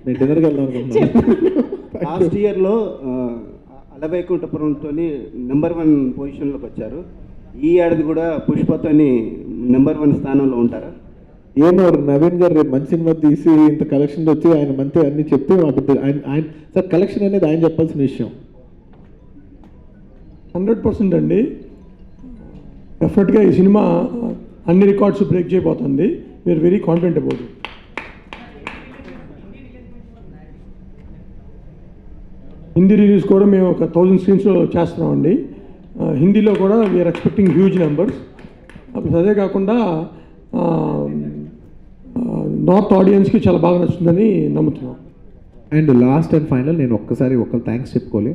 [SPEAKER 2] నేను డిన్నర్కి వెళ్దాం అనుకుంటున్నాను.
[SPEAKER 17] లాస్ట్ ఇయర్లో అలవైకుంఠపురంతో నెంబర్ 1 పొజిషన్లోకి వచ్చారు. ఈ ఏడాది కూడా పుష్పతోని నెంబర్ 1 స్థానంలో ఉంటారా?
[SPEAKER 2] ఏమో నవీన్ గారు రేపు మంచి సినిమా తీసి ఇంత కలెక్షన్ వచ్చి ఆయన మంచి అన్ని చెప్తే ఆయన సార్ కలెక్షన్ అనేది ఆయన చెప్పాల్సిన విషయం.
[SPEAKER 19] 100% అండి. డెఫినెట్గా ఈ సినిమా అన్ని రికార్డ్స్ బ్రేక్ చేయబోతుంది. We're very confident about it. Hindi release కూడా మేము ఒక 1000 స్క్రీన్స్లో చేస్తున్నామండి. హిందీలో కూడా వీఆర్ ఎక్స్పెక్టింగ్ హ్యూజ్ నెంబర్స్. అదే కాకుండా నార్త్ ఆడియన్స్కి చాలా బాగా నచ్చుతుందని నమ్ముతున్నాం.
[SPEAKER 2] అండ్ లాస్ట్ అండ్ ఫైనల్ నేను ఒక్కసారి థ్యాంక్స్ చెప్పుకోవాలి.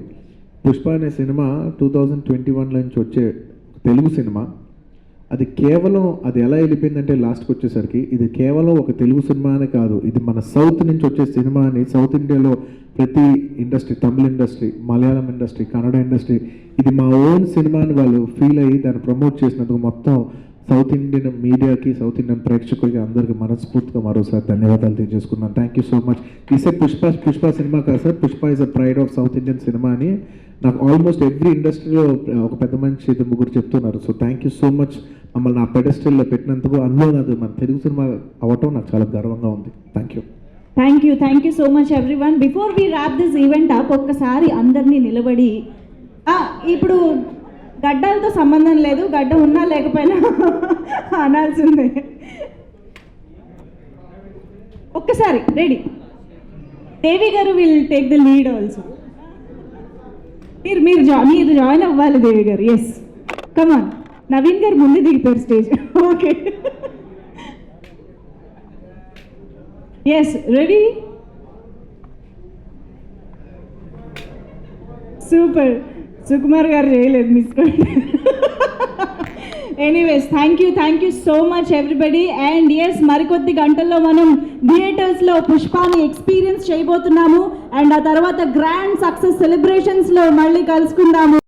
[SPEAKER 2] పుష్ప అనే సినిమా 2021 నుంచి వచ్చే తెలుగు సినిమా, అది కేవలం అది ఎలా వెళ్ళిపోయిందంటే లాస్ట్కి వచ్చేసరికి ఇది కేవలం ఒక తెలుగు సినిమానే కాదు, ఇది మన సౌత్ నుంచి వచ్చే సినిమా అని సౌత్ ఇండియాలో ప్రతి industry, Tamil industry, Malayalam industry, Kannada industry, ఇది మా ఓన్ సినిమా అని వాళ్ళు ఫీల్ అయ్యి దాన్ని ప్రమోట్ చేసినందుకు మొత్తం సౌత్ ఇండియన్ మీడియాకి, సౌత్ ఇండియన్ ప్రేక్షకులకి అందరికీ మనస్ఫూర్తిగా మరోసారి ధన్యవాదాలు తెలియజేసుకున్నాను. Thank you so much. ఈ సార్ పుష్ప సినిమా కాదు sir, Pushpa is a pride of south Indian సినిమా అని నాకు ఆల్మోస్ట్ ఎవ్రీ ఇండస్ట్రీలో ఒక పెద్ద మనిషి 2-3 చెప్తున్నారు. So thank you so much మమ్మల్ని నా పెడెస్టల్లో పెట్టినందుకు. అందులో నాది మన తెలుగు సినిమా అవ్వటం నాకు చాలా గర్వంగా ఉంది. Thank you
[SPEAKER 3] so much everyone. Before we wrap this event up, ఒక్కసారి అందరినీ నిలబడి ఇప్పుడు గడ్డలతో సంబంధం లేదు, గడ్డ ఉన్నా లేకపోయినా అనాల్సిందే. ఒక్కసారి రెడీ. దేవి గారు will take the lead also. మీరు జాయిన్ అవ్వాలి దేవి గారు. Yes come on. నవీన్ గారు ముందు దిగిపోయారు stage. Okay yes ready. Super. Sukumar గారు చేయలేదు, miss. Anyways thank you so much everybody. And yes మరికొద్ది గంటల్లో మనం థియేటర్స్లో పుష్పాని ఎక్స్పీరియన్స్ చేయబోతున్నాము. అండ్ ఆ తర్వాత గ్రాండ్ సక్సెస్ సెలబ్రేషన్స్లో మళ్ళీ కలుసుకుందాము.